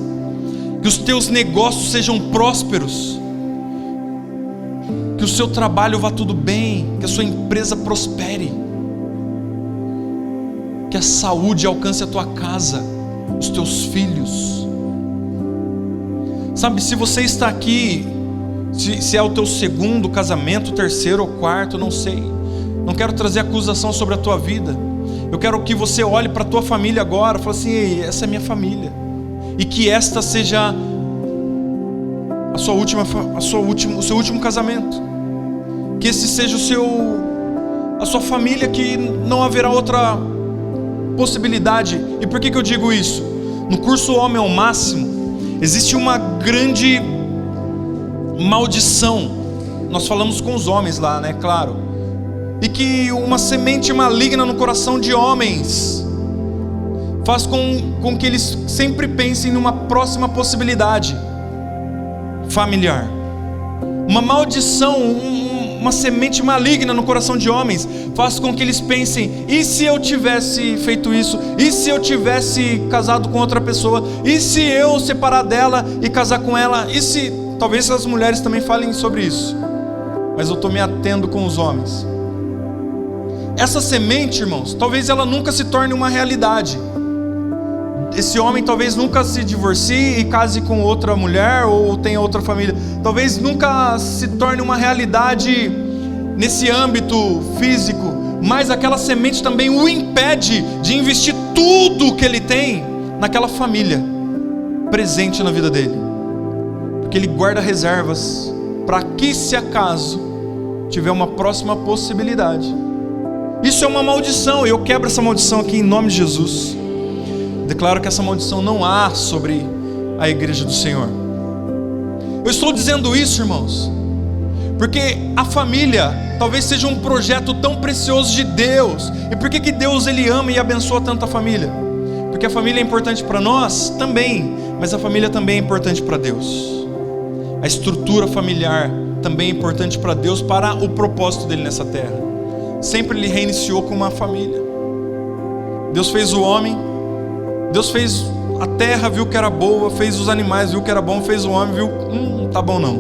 que os teus negócios sejam prósperos, que o seu trabalho vá tudo bem, que a sua empresa prospere, que a saúde alcance a tua casa, os teus filhos. Sabe, se você está aqui, se é o teu segundo casamento, terceiro ou quarto, não sei, Não quero trazer acusação sobre a tua vida. Eu quero que você olhe para a tua família agora e fale assim: ei, essa é minha família. E que esta seja o seu último casamento. Que esse seja a sua família, que não haverá outra possibilidade. E por que eu digo isso? No curso Homem ao Máximo, existe uma grande maldição. Nós falamos com os homens lá, né? Claro. E que uma semente maligna no coração de homens faz com que eles sempre pensem numa próxima possibilidade familiar. Uma maldição, uma semente maligna no coração de homens faz com que eles pensem: e se eu tivesse feito isso? E se eu tivesse casado com outra pessoa? E se eu separar dela e casar com ela? E se... Talvez as mulheres também falem sobre isso, mas eu estou me atendo com os homens. Essa semente, irmãos, talvez ela nunca se torne uma realidade. Esse homem talvez nunca se divorcie e case com outra mulher ou tenha outra família. Talvez nunca se torne uma realidade nesse âmbito físico, mas aquela semente também o impede de investir tudo que ele tem naquela família presente na vida dele, porque ele guarda reservas para que, se acaso tiver uma próxima possibilidade. Isso é uma maldição, e eu quebro essa maldição aqui em nome de Jesus. Declaro que essa maldição não há sobre a igreja do Senhor. Eu estou dizendo isso, irmãos, porque a família talvez seja um projeto tão precioso de Deus. E por que Deus ele ama e abençoa tanto a família? Porque a família é importante para nós também, mas a família também é importante para Deus. A estrutura familiar também é importante para Deus, para o propósito dele nessa terra. Sempre ele reiniciou com uma família. Deus fez o homem, Deus fez a terra, viu que era boa, fez os animais, viu que era bom, fez o homem, viu, não tá bom não.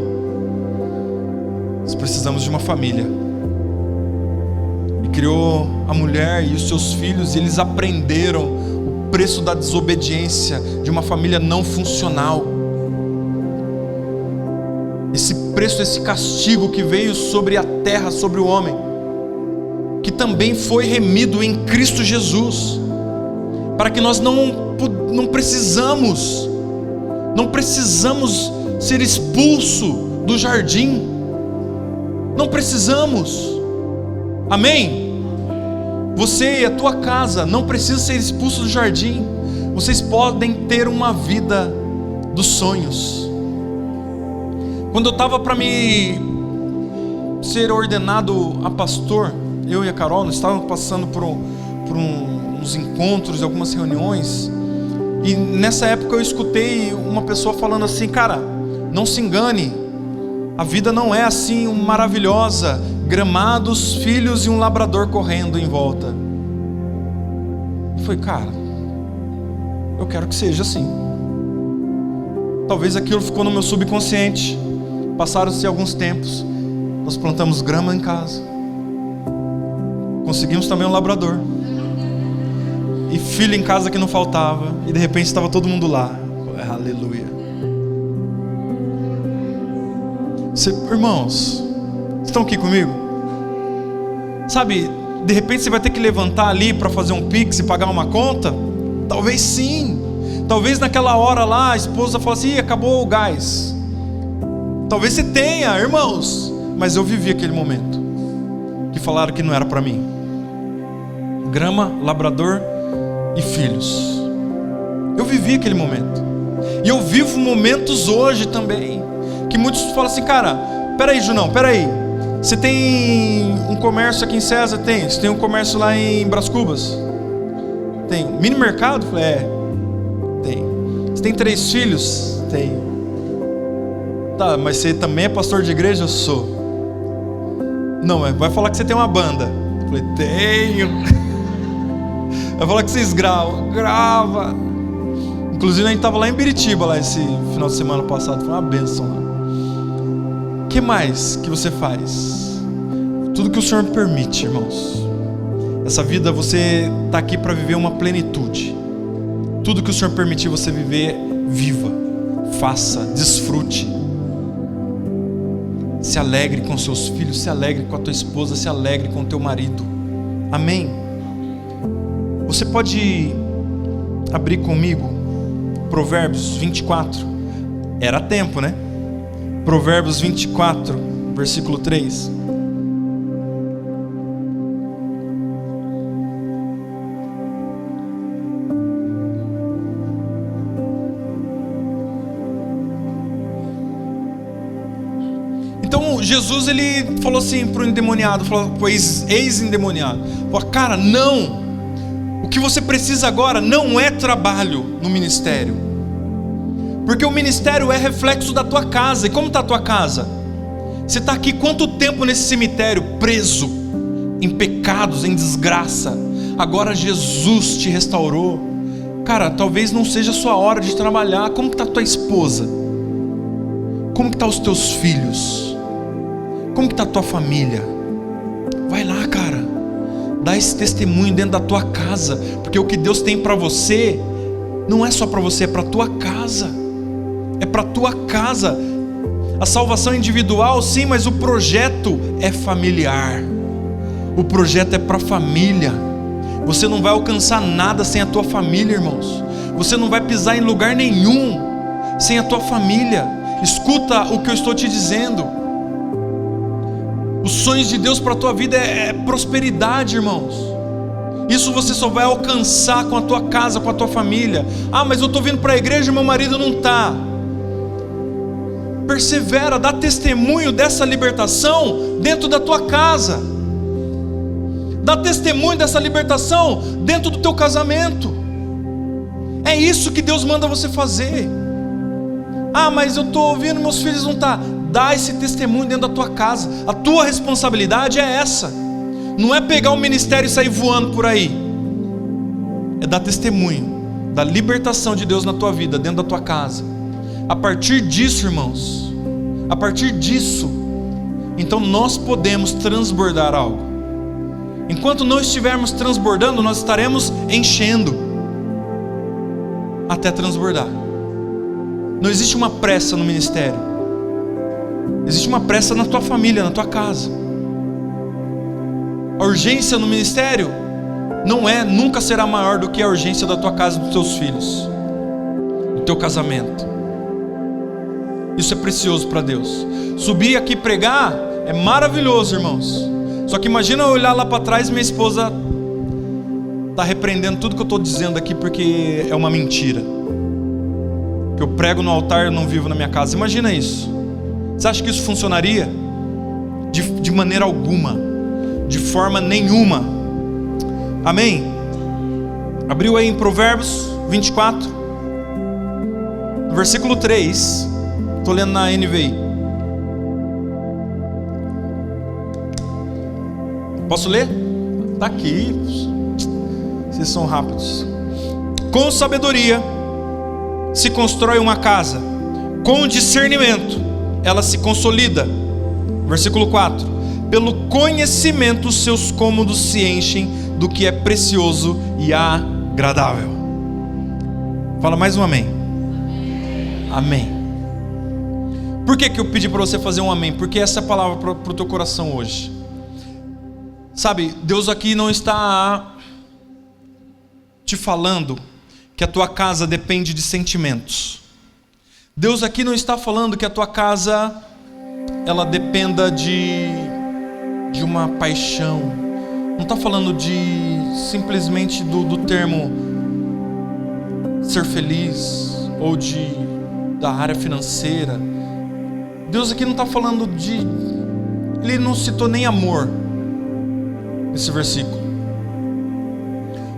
Nós precisamos de uma família. E criou a mulher e os seus filhos, e eles aprenderam o preço da desobediência de uma família não funcional. Esse preço, esse castigo que veio sobre a terra, sobre o homem, que também foi remido em Cristo Jesus, para que nós não precisamos ser expulsos do jardim. Não precisamos. Amém? Você e a tua casa não precisam ser expulsos do jardim. Vocês podem ter uma vida dos sonhos. Quando eu estava para me ser ordenado a pastor, eu e a Carol, nós estávamos passando por uns encontros, algumas reuniões, e nessa época eu escutei uma pessoa falando assim: cara, não se engane, a vida não é assim maravilhosa, gramados, filhos e um labrador correndo em volta. Eu falei: cara, eu quero que seja assim. Talvez aquilo ficou no meu subconsciente. Passaram-se alguns tempos, nós plantamos grama em casa, conseguimos também um labrador, e filho em casa que não faltava, e de repente estava todo mundo lá. Aleluia. Irmãos, estão aqui comigo? Sabe, de repente você vai ter que levantar ali para fazer um pix e pagar uma conta? Talvez sim. Talvez naquela hora lá a esposa fala assim: acabou o gás. Talvez você tenha, irmãos, mas eu vivi aquele momento que falaram que não era para mim. Grama, labrador e filhos. Eu vivi aquele momento. E eu vivo momentos hoje também, que muitos falam assim: cara, peraí, Junão, peraí, você tem um comércio aqui em César? Tem. Você tem um comércio lá em Brás Cubas? Tem. Mini mercado? Tem. Você tem 3 filhos? Tem. Tá, mas você também é pastor de igreja? Eu sou. Não, vai falar que você tem uma banda. Eu falei: tenho. Vai falar que vocês gravam? Grava. Inclusive a gente estava lá em Biritiba, lá esse final de semana passado. Foi uma bênção lá. O que mais que você faz? Tudo que o Senhor permite, irmãos. Essa vida você está aqui para viver uma plenitude. Tudo que o Senhor permitir você viver, viva, faça, desfrute. Se alegre com seus filhos, se alegre com a tua esposa, se alegre com o teu marido. Amém? Você pode abrir comigo Provérbios 24. Era tempo, né? Provérbios 24, versículo 3. Então Jesus, ele falou assim para o endemoniado, falou para o ex-endemoniado, falou: cara, não, o que você precisa agora não é trabalho no ministério, porque o ministério é reflexo da tua casa. E como está a tua casa? Você está aqui quanto tempo nesse cemitério, preso em pecados, em desgraça? Agora Jesus te restaurou. Cara, talvez não seja a sua hora de trabalhar. Como está a tua esposa? Como estão os teus filhos? Como que está a tua família? Vai lá, cara, dá esse testemunho dentro da tua casa, porque o que Deus tem para você não é só para você, é para tua casa. É para tua casa. A salvação é individual, sim, mas o projeto é familiar. O projeto é para a família. Você não vai alcançar nada sem a tua família, irmãos. Você não vai pisar em lugar nenhum sem a tua família. Escuta o que eu estou te dizendo. Os sonhos de Deus para a tua vida é prosperidade, irmãos. Isso você só vai alcançar com a tua casa, com a tua família. Ah, mas eu estou vindo para a igreja e meu marido não está. Persevera, dá testemunho dessa libertação dentro da tua casa. Dá testemunho dessa libertação dentro do teu casamento. É isso que Deus manda você fazer. Ah, mas eu estou ouvindo, meus filhos não estão. Dá esse testemunho dentro da tua casa. A tua responsabilidade é essa. Não é pegar o ministério e sair voando por aí. É dar testemunho da libertação de Deus na tua vida, dentro da tua casa. A partir disso, irmãos, a partir disso, então nós podemos transbordar algo. Enquanto não estivermos transbordando, nós estaremos enchendo até transbordar. Não existe uma pressa no ministério. Existe uma pressa na tua família, na tua casa. A urgência no ministério nunca será maior do que a urgência da tua casa e dos teus filhos, do teu casamento. Isso é precioso para Deus. Subir aqui pregar é maravilhoso, irmãos. Só que imagina eu olhar lá para trás e minha esposa está repreendendo tudo que eu estou dizendo aqui, porque é uma mentira. Que eu prego no altar e eu não vivo na minha casa. Imagina isso. Você acha que isso funcionaria? De maneira alguma, de forma nenhuma. Amém? Abriu aí em Provérbios 24, no versículo 3. Estou lendo na NVI. Posso ler? Está aqui. Vocês são rápidos. Com sabedoria se constrói uma casa, com discernimento ela se consolida. Versículo 4. Pelo conhecimento os seus cômodos se enchem do que é precioso e agradável. Fala mais um amém. Amém. Por que eu pedi para você fazer um amém? Porque essa é a palavra para o teu coração hoje. Sabe, Deus aqui não está te falando que a tua casa depende de sentimentos. Deus aqui não está falando que a tua casa ela dependa de uma paixão. Não está falando simplesmente do termo ser feliz ou da área financeira. Deus aqui não está falando Ele não citou nem amor nesse versículo.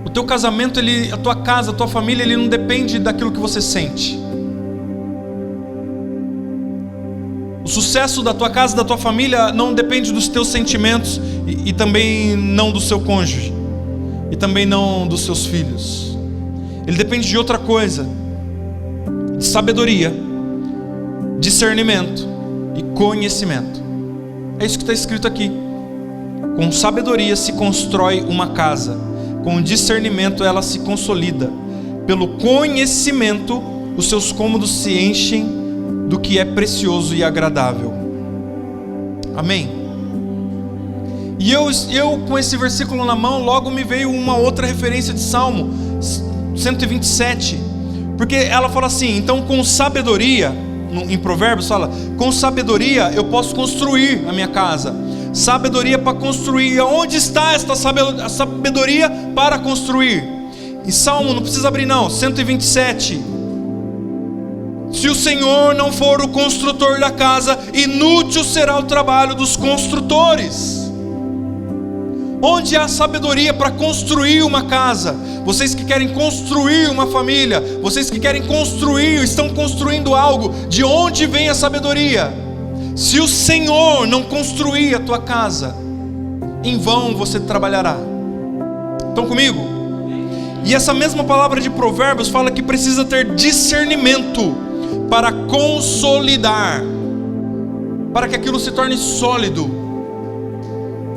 O teu casamento, a tua casa, a tua família, ele não depende daquilo que você sente. O sucesso da tua casa, da tua família, não depende dos teus sentimentos e também não do seu cônjuge e também não dos seus filhos. Ele depende de outra coisa: de sabedoria, discernimento e conhecimento. É isso que está escrito aqui. Com sabedoria se constrói uma casa, com discernimento ela se consolida. Pelo conhecimento os seus cômodos se enchem do que é precioso e agradável. Amém? E eu com esse versículo na mão, logo me veio uma outra referência de Salmo 127, porque ela fala assim: então com sabedoria, em Provérbios fala, com sabedoria eu posso construir a minha casa. Sabedoria para construir. Onde está esta sabedoria para construir? Em Salmo, não precisa abrir não, 127. Se o Senhor não for o construtor da casa, inútil será o trabalho dos construtores. Onde há sabedoria para construir uma casa? Vocês que querem construir uma família, vocês que querem construir, estão construindo algo, de onde vem a sabedoria? Se o Senhor não construir a tua casa, em vão você trabalhará. Estão comigo? E essa mesma palavra de Provérbios fala que precisa ter discernimento para consolidar, para que aquilo se torne sólido.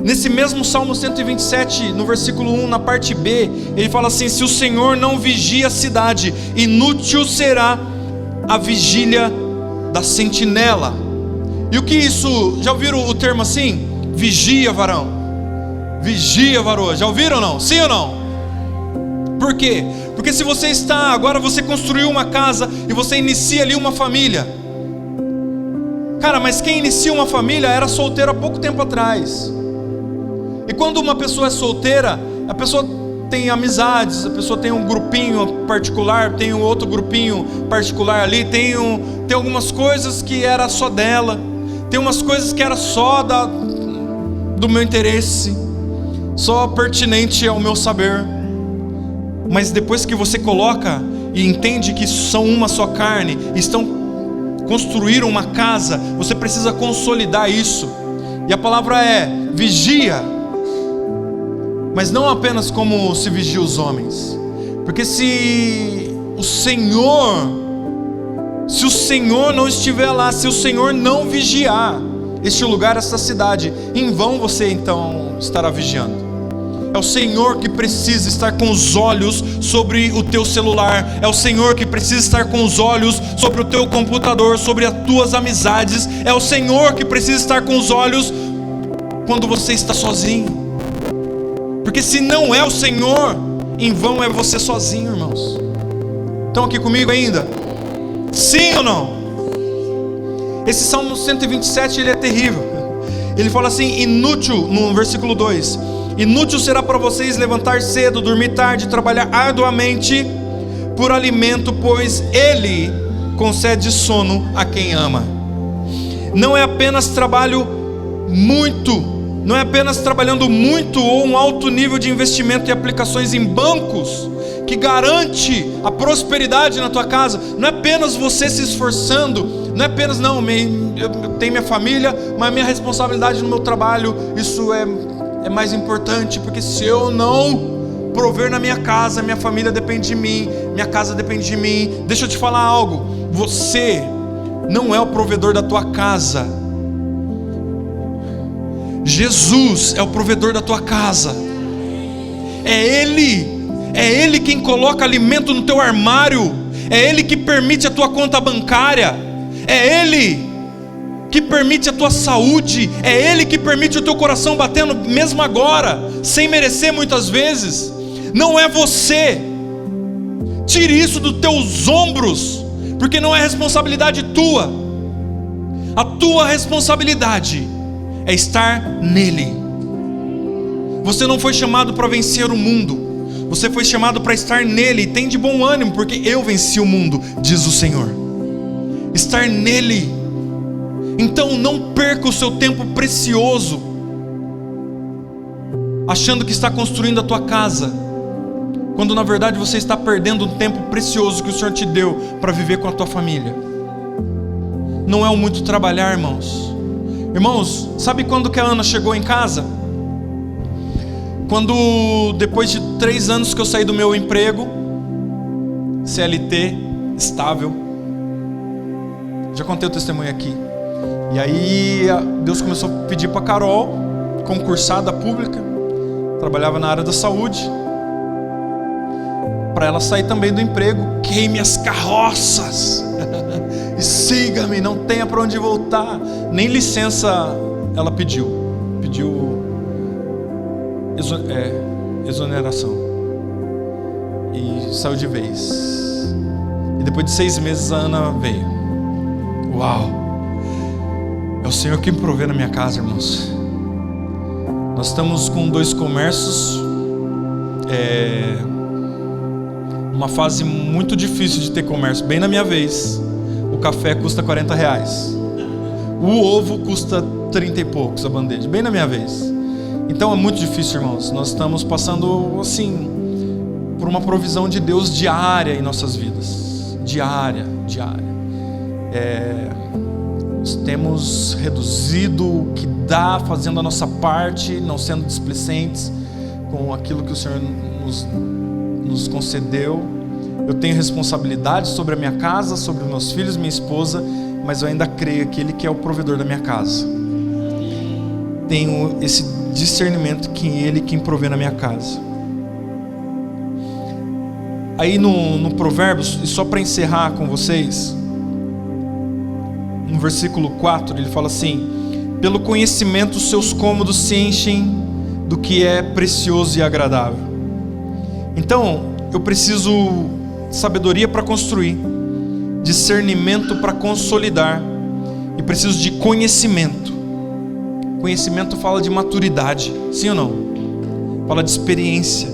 Nesse mesmo Salmo 127, no versículo 1, na parte B, ele fala assim: se o Senhor não vigia a cidade, inútil será a vigília da sentinela. E o que isso, já ouviram o termo assim? Vigia, varão. Vigia, varoa. Já ouviram ou não? Sim ou não? Por quê? Porque se você está, agora você construiu uma casa e você inicia ali uma família. Cara, mas quem inicia uma família era solteiro há pouco tempo atrás. E quando uma pessoa é solteira, a pessoa tem amizades, a pessoa tem um grupinho particular, tem um outro grupinho particular ali, tem algumas coisas que era só dela, tem umas coisas que era só do meu interesse, só pertinente ao meu saber. Mas depois que você coloca e entende que são uma só carne, construíram uma casa, você precisa consolidar isso. E a palavra é vigia, mas não apenas como se vigia os homens, porque se o Senhor não estiver lá, se o Senhor não vigiar este lugar, esta cidade, em vão você então estará vigiando. É o Senhor que precisa estar com os olhos sobre o teu celular. É o Senhor que precisa estar com os olhos sobre o teu computador, sobre as tuas amizades. É o Senhor que precisa estar com os olhos quando você está sozinho. Porque se não é o Senhor, em vão é você sozinho, irmãos. Estão aqui comigo ainda? Sim ou não? Esse Salmo 127, ele é terrível. Ele fala assim: inútil, no versículo 2: inútil será para vocês levantar cedo, dormir tarde, trabalhar arduamente por alimento, pois Ele concede sono a quem ama. Não é apenas trabalhando muito ou um alto nível de investimento e aplicações em bancos que garante a prosperidade na tua casa. Não é apenas você se esforçando, não é apenas eu tenho minha família, mas a minha responsabilidade no meu trabalho, isso é mais importante, porque se eu não prover na minha casa, minha família depende de mim, minha casa depende de mim. Deixa eu te falar algo: você não é o provedor da tua casa, Jesus é o provedor da tua casa. É Ele quem coloca alimento no teu armário, é Ele que permite a tua conta bancária, é Ele que permite a tua saúde, é Ele que permite o teu coração batendo mesmo agora, sem merecer muitas vezes. Não é você. Tire isso dos teus ombros, porque não é responsabilidade tua. A tua responsabilidade é estar nele. Você não foi chamado para vencer o mundo, você foi chamado para estar nele. E tem de bom ânimo, porque eu venci o mundo, diz o Senhor. Estar nele. Então não perca o seu tempo precioso achando que está construindo a tua casa, quando na verdade você está perdendo um tempo precioso que o Senhor te deu para viver com a tua família. Não é o muito trabalhar, irmãos. Irmãos, sabe quando que a Ana chegou em casa? Quando depois de 3 anos que eu saí do meu emprego CLT, estável, já contei o testemunho aqui. E aí Deus começou a pedir para Carol, concursada pública, trabalhava na área da saúde, para ela sair também do emprego. Queime as carroças e siga-me, não tenha para onde voltar. Nem licença ela pediu exoneração e saiu de vez. E depois de 6 meses a Ana veio. Uau! É o Senhor quem provê na minha casa, irmãos. Nós estamos com 2 comércios, uma fase muito difícil de ter comércio. Bem na minha vez, o café custa R$40, o ovo custa 30 e poucos a bandeja, bem na minha vez. Então é muito difícil, irmãos. Nós estamos passando assim por uma provisão de Deus diária em nossas vidas, diária. Nós temos reduzido o que dá, fazendo a nossa parte, não sendo displicentes com aquilo que o Senhor nos concedeu. Eu tenho responsabilidade sobre a minha casa, sobre os meus filhos, minha esposa, mas eu ainda creio que Ele que é o provedor da minha casa. Tenho esse discernimento que Ele quem provê na minha casa. Aí no Provérbios, e só para encerrar com vocês, no versículo 4, ele fala assim: pelo conhecimento os seus cômodos se enchem do que é precioso e agradável. Então, eu preciso de sabedoria para construir, discernimento para consolidar, e preciso de conhecimento. Conhecimento fala de maturidade, sim ou não? Fala de experiência,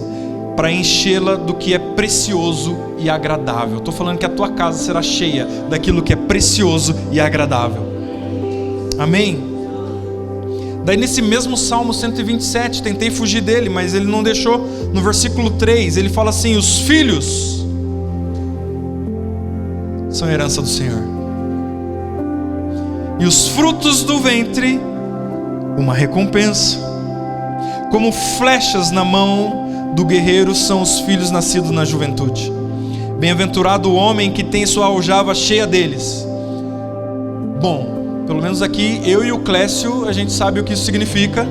para enchê-la do que é precioso e agradável. Estou falando que a tua casa será cheia daquilo que é precioso e agradável. Amém? Daí nesse mesmo Salmo 127, tentei fugir dele, mas ele não deixou. No versículo 3, ele fala assim: os filhos são herança do Senhor, e os frutos do ventre uma recompensa. Como flechas na mão do guerreiro são os filhos nascidos na juventude. Bem-aventurado o homem que tem sua aljava cheia deles. Bom, pelo menos aqui eu e o Clécio, a gente sabe o que isso significa.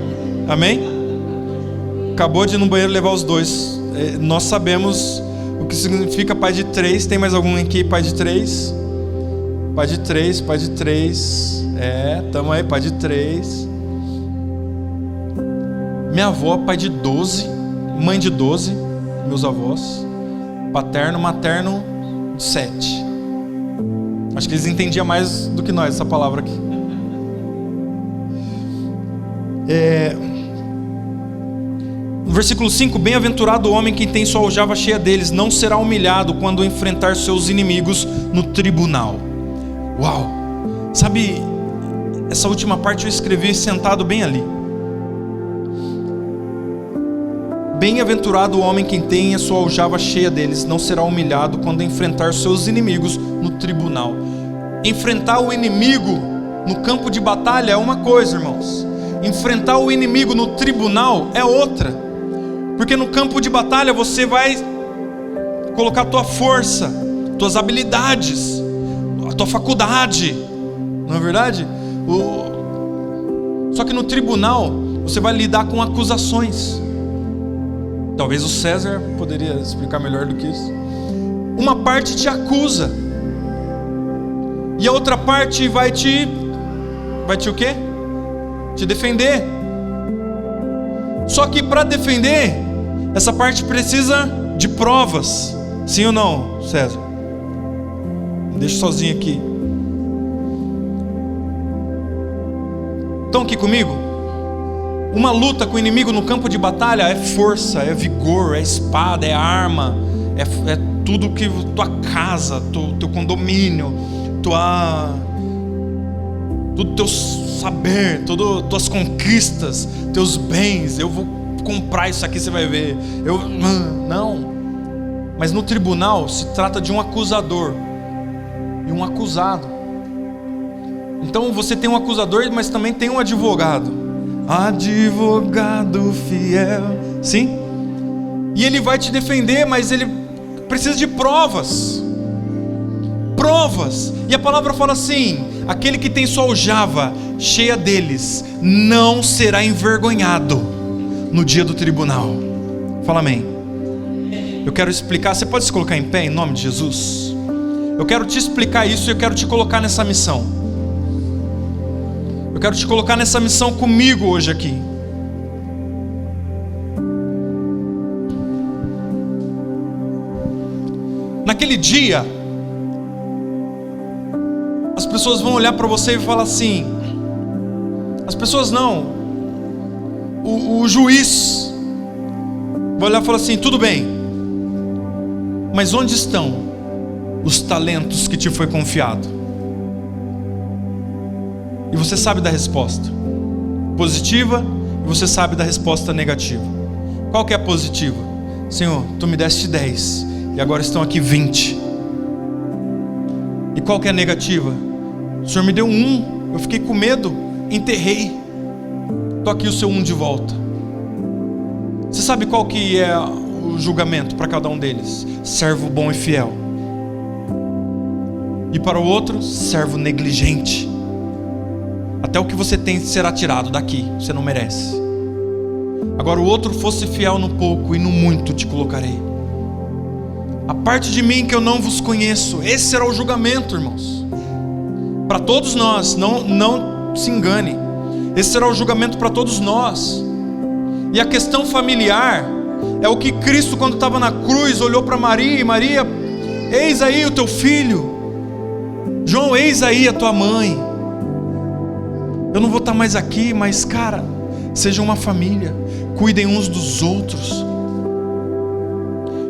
Amém? Acabou de ir no banheiro levar os 2. Nós sabemos o que significa pai de 3. Tem mais algum aqui pai de 3? Pai de 3. Tamo aí, pai de 3. Minha avó, pai de 12. Mãe de 12, meus avós. Paterno, materno, 7. Acho que eles entendiam mais do que nós essa palavra aqui. No versículo 5: bem-aventurado o homem que tem sua aljava cheia deles, não será humilhado quando enfrentar seus inimigos no tribunal. Uau! Sabe, essa última parte eu escrevi sentado bem ali. Bem-aventurado o homem que tem a sua aljava cheia deles, não será humilhado quando enfrentar seus inimigos no tribunal. Enfrentar o inimigo no campo de batalha é uma coisa, irmãos. Enfrentar o inimigo no tribunal é outra. Porque no campo de batalha você vai colocar a tua força, tuas habilidades, a tua faculdade, não é verdade? Só que no tribunal você vai lidar com acusações. Talvez o César poderia explicar melhor do que isso. Uma parte te acusa e a outra parte vai te o quê? Te defender. Só que para defender, essa parte precisa de provas. Sim ou não, César? Me deixa sozinho aqui. Estão aqui comigo? Uma luta com o inimigo no campo de batalha é força, é vigor, é espada, é arma, é tudo que tua casa, teu condomínio, todo teu saber, todas tuas conquistas, teus bens. Eu vou comprar isso aqui, você vai ver. Não. Mas no tribunal se trata de um acusador e um acusado. Então você tem um acusador, mas também tem um advogado. Advogado fiel. Sim? E ele vai te defender, mas ele precisa de provas. E a palavra fala assim: aquele que tem sua aljava cheia deles não será envergonhado no dia do tribunal. Fala amém. Eu quero explicar. Você pode se colocar em pé em nome de Jesus? Eu quero te explicar isso e eu quero te colocar nessa missão. Eu quero te colocar nessa missão comigo hoje aqui. Naquele dia, as pessoas vão olhar para você e falar assim, as pessoas não, o juiz vai olhar e falar assim, tudo bem, mas onde estão os talentos que te foi confiado? E você sabe da resposta positiva e você sabe da resposta negativa. Qual que é a positiva? Senhor, tu me deste 10 e agora estão aqui 20. E qual que é a negativa? O Senhor me deu 1, eu fiquei com medo, enterrei. Estou aqui o seu 1 de volta. Você sabe qual que é o julgamento para cada um deles? Servo bom e fiel. E para o outro, servo negligente. Até o que você tem será tirado daqui, você não merece. Agora o outro, fosse fiel no pouco e no muito te colocarei. A parte de mim que eu não vos conheço. Esse será o julgamento, irmãos. Para todos nós, não se engane. Esse será o julgamento para todos nós. E a questão familiar é o que Cristo, quando estava na cruz, olhou para Maria e Maria, eis aí o teu filho. João, eis aí a tua mãe. Eu não vou estar mais aqui, mas cara, sejam uma família, cuidem uns dos outros.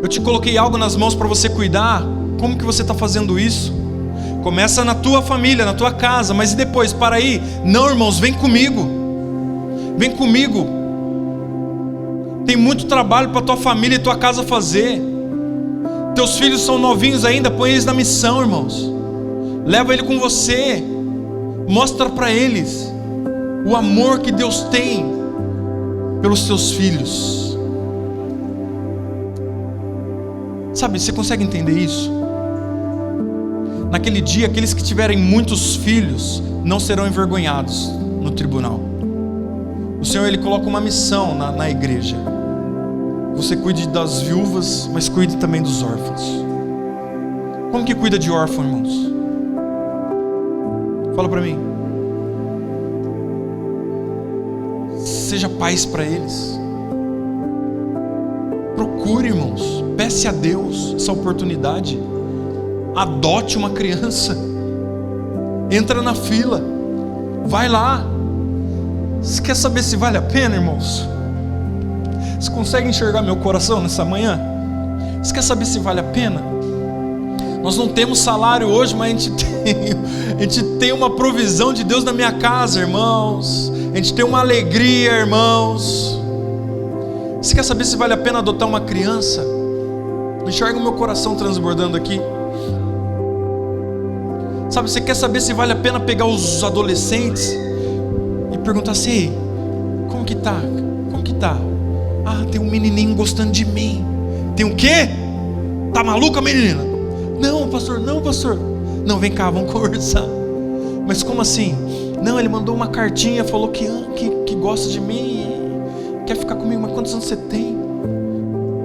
Eu te coloquei algo nas mãos para você cuidar. Como que você está fazendo isso? Começa na tua família, na tua casa, mas e depois? Para aí. Não, irmãos, vem comigo. Vem comigo. Tem muito trabalho para tua família e tua casa fazer. Teus filhos são novinhos ainda, põe eles na missão, irmãos. Leva ele com você. Mostra para eles o amor que Deus tem pelos teus filhos. Sabe, você consegue entender isso? Naquele dia, aqueles que tiverem muitos filhos não serão envergonhados no tribunal. O Senhor, Ele coloca uma missão na igreja. Você cuide das viúvas, mas cuide também dos órfãos. Como que cuida de órfão, irmãos? Fala para mim. Seja pais para eles. Procure, irmãos. Peça a Deus essa oportunidade. Adote uma criança. Entra na fila. Vai lá. Você quer saber se vale a pena, irmãos? Você consegue enxergar meu coração nessa manhã? Você quer saber se vale a pena? Nós não temos salário hoje, mas a gente tem uma provisão de Deus na minha casa, irmãos. A gente tem uma alegria, irmãos. Você quer saber se vale a pena adotar uma criança? Enxerga o meu coração transbordando aqui. Sabe, você quer saber se vale a pena pegar os adolescentes e perguntar assim, como que tá? Como que tá? Ah, tem um menininho gostando de mim. Tem o quê? Tá maluca, menina? Não, pastor, não, pastor. Não, vem cá, vamos conversar. Mas como assim? Não, ele mandou uma cartinha, falou que gosta de mim, quer ficar comigo. Mas quantos anos você tem?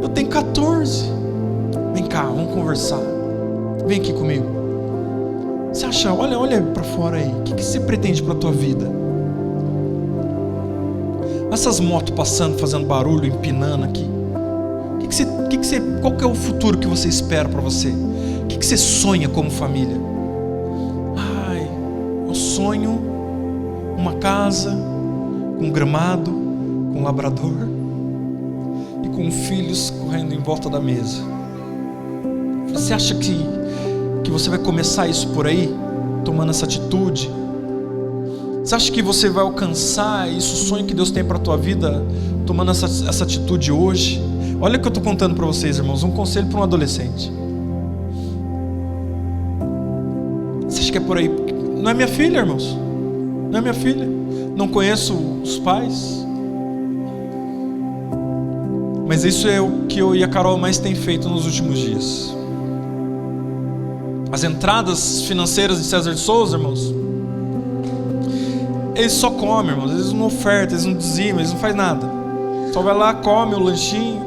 Eu tenho 14. Vem cá, vamos conversar. Vem aqui comigo. Você acha, olha para fora aí, o que você pretende para a tua vida? Essas motos passando, fazendo barulho, empinando aqui. Qual que é o futuro que você espera para você? O que você sonha como família? Ai, eu sonho uma casa com gramado, com labrador e com filhos correndo em volta da mesa. Você acha que você vai começar isso por aí, tomando essa atitude? Você acha que você vai alcançar isso, o sonho que Deus tem para a tua vida, tomando essa atitude hoje? Olha o que eu estou contando para vocês, irmãos, um conselho para um adolescente. Você acha que é por aí? Não é minha filha, irmãos. Não é minha filha. Não conheço os pais. Mas isso é o que eu e a Carol mais tem feito nos últimos dias. As entradas financeiras de César de Souza, irmãos, eles só comem, irmãos. Eles não ofertam, eles não dizimam, eles não fazem nada. Só vai lá, come o lanchinho.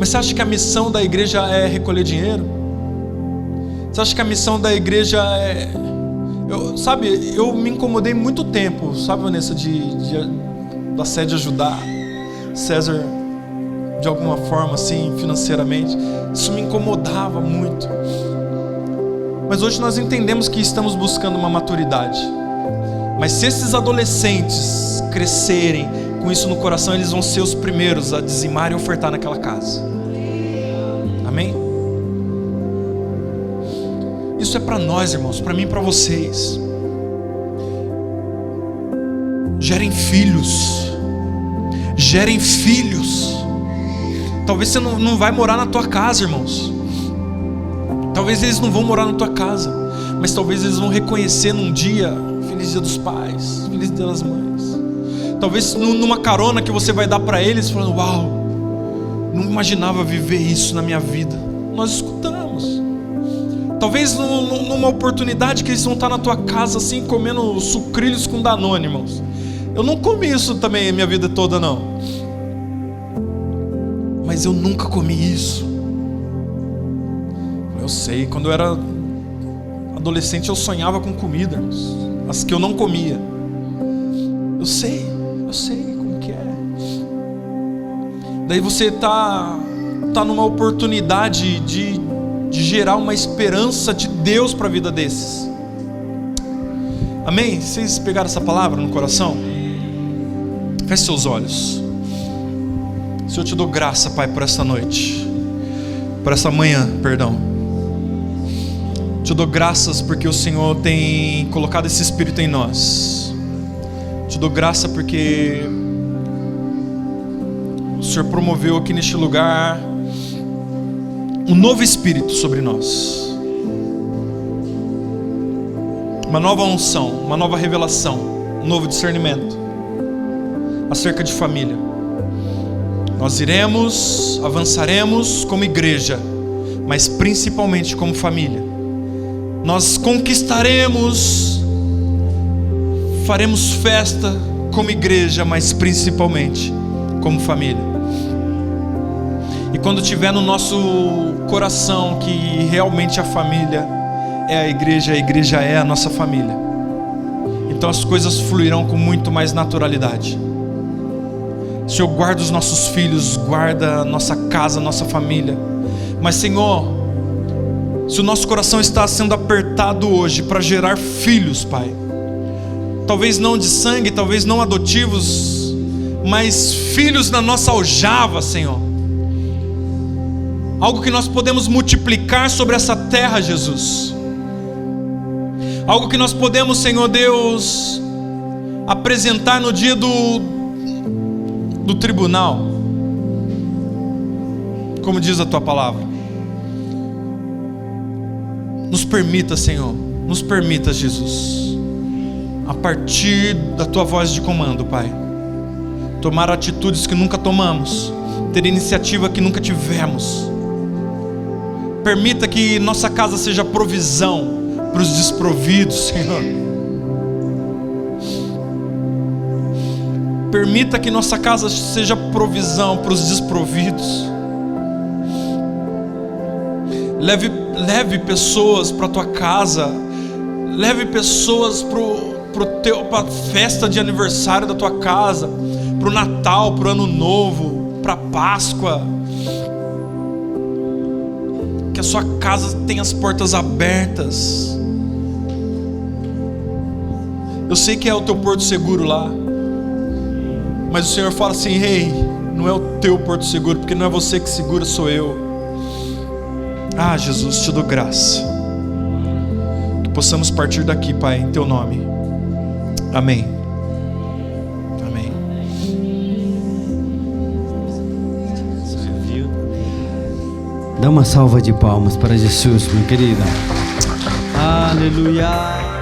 Mas você acha que a missão da igreja é recolher dinheiro? Você acha que a missão da igreja é... Eu me incomodei muito tempo, sabe, Vanessa, da sede ajudar César de alguma forma, assim, financeiramente. Isso me incomodava muito. Mas hoje nós entendemos que estamos buscando uma maturidade. Mas se esses adolescentes crescerem com isso no coração, eles vão ser os primeiros a dizimar e ofertar naquela casa. Amém? Isso é para nós, irmãos, para mim e para vocês. Gerem filhos. Gerem filhos. Talvez você não vai morar na tua casa, irmãos. Talvez eles não vão morar na tua casa, mas talvez eles vão reconhecer num dia: Feliz Dia dos Pais, Feliz Dia das Mães. Talvez numa carona que você vai dar para eles, falando: uau, não imaginava viver isso na minha vida. Nós escutamos. Talvez numa oportunidade que eles vão estar na tua casa assim, comendo sucrilhos com Danone, irmãos. Eu não comi isso também a minha vida toda, não. Mas eu nunca comi isso. Eu sei, quando eu era adolescente eu sonhava com comida, irmãos, as que eu não comia. Eu sei como que é. Daí você tá numa oportunidade de gerar uma esperança de Deus para a vida desses. Amém? Vocês pegaram essa palavra no coração? Feche seus olhos. Senhor, eu te dou graça, Pai, por essa noite, por essa manhã, perdão. Te dou graças porque o Senhor tem colocado esse Espírito em nós. Te dou graça porque o Senhor promoveu aqui neste lugar um novo Espírito sobre nós, uma nova unção, uma nova revelação, um novo discernimento acerca de família. Nós iremos, avançaremos como igreja, mas principalmente como família. Nós conquistaremos, faremos festa como igreja, mas principalmente como família. E quando tiver no nosso coração que realmente a família é a igreja é a nossa família, então as coisas fluirão com muito mais naturalidade. Senhor, guarda os nossos filhos, guarda a nossa casa, a nossa família. Mas, Senhor, se o nosso coração está sendo apertado hoje para gerar filhos, Pai, talvez não de sangue, talvez não adotivos, mas filhos na nossa aljava, Senhor, algo que nós podemos multiplicar sobre essa terra, Jesus, algo que nós podemos, Senhor Deus, apresentar no dia do tribunal, como diz a tua palavra. Nos permita, Senhor, nos permita, Jesus, a partir da tua voz de comando, Pai, tomar atitudes que nunca tomamos, ter iniciativa que nunca tivemos. Permita que nossa casa seja provisão para os desprovidos, Senhor. Permita que nossa casa seja provisão para os desprovidos. Leve pessoas para a tua casa. Leve pessoas para a festa de aniversário da tua casa, para o Natal, para o Ano Novo, para a Páscoa. Que a sua casa tenha as portas abertas. Eu sei que é o teu porto seguro lá, mas o Senhor fala assim: ei, não é o teu porto seguro, porque não é você que segura, sou eu. Ah, Jesus, te dou graça, que possamos partir daqui, Pai, em teu nome. Amém. Amém. Dá uma salva de palmas para Jesus, minha querida. Aleluia.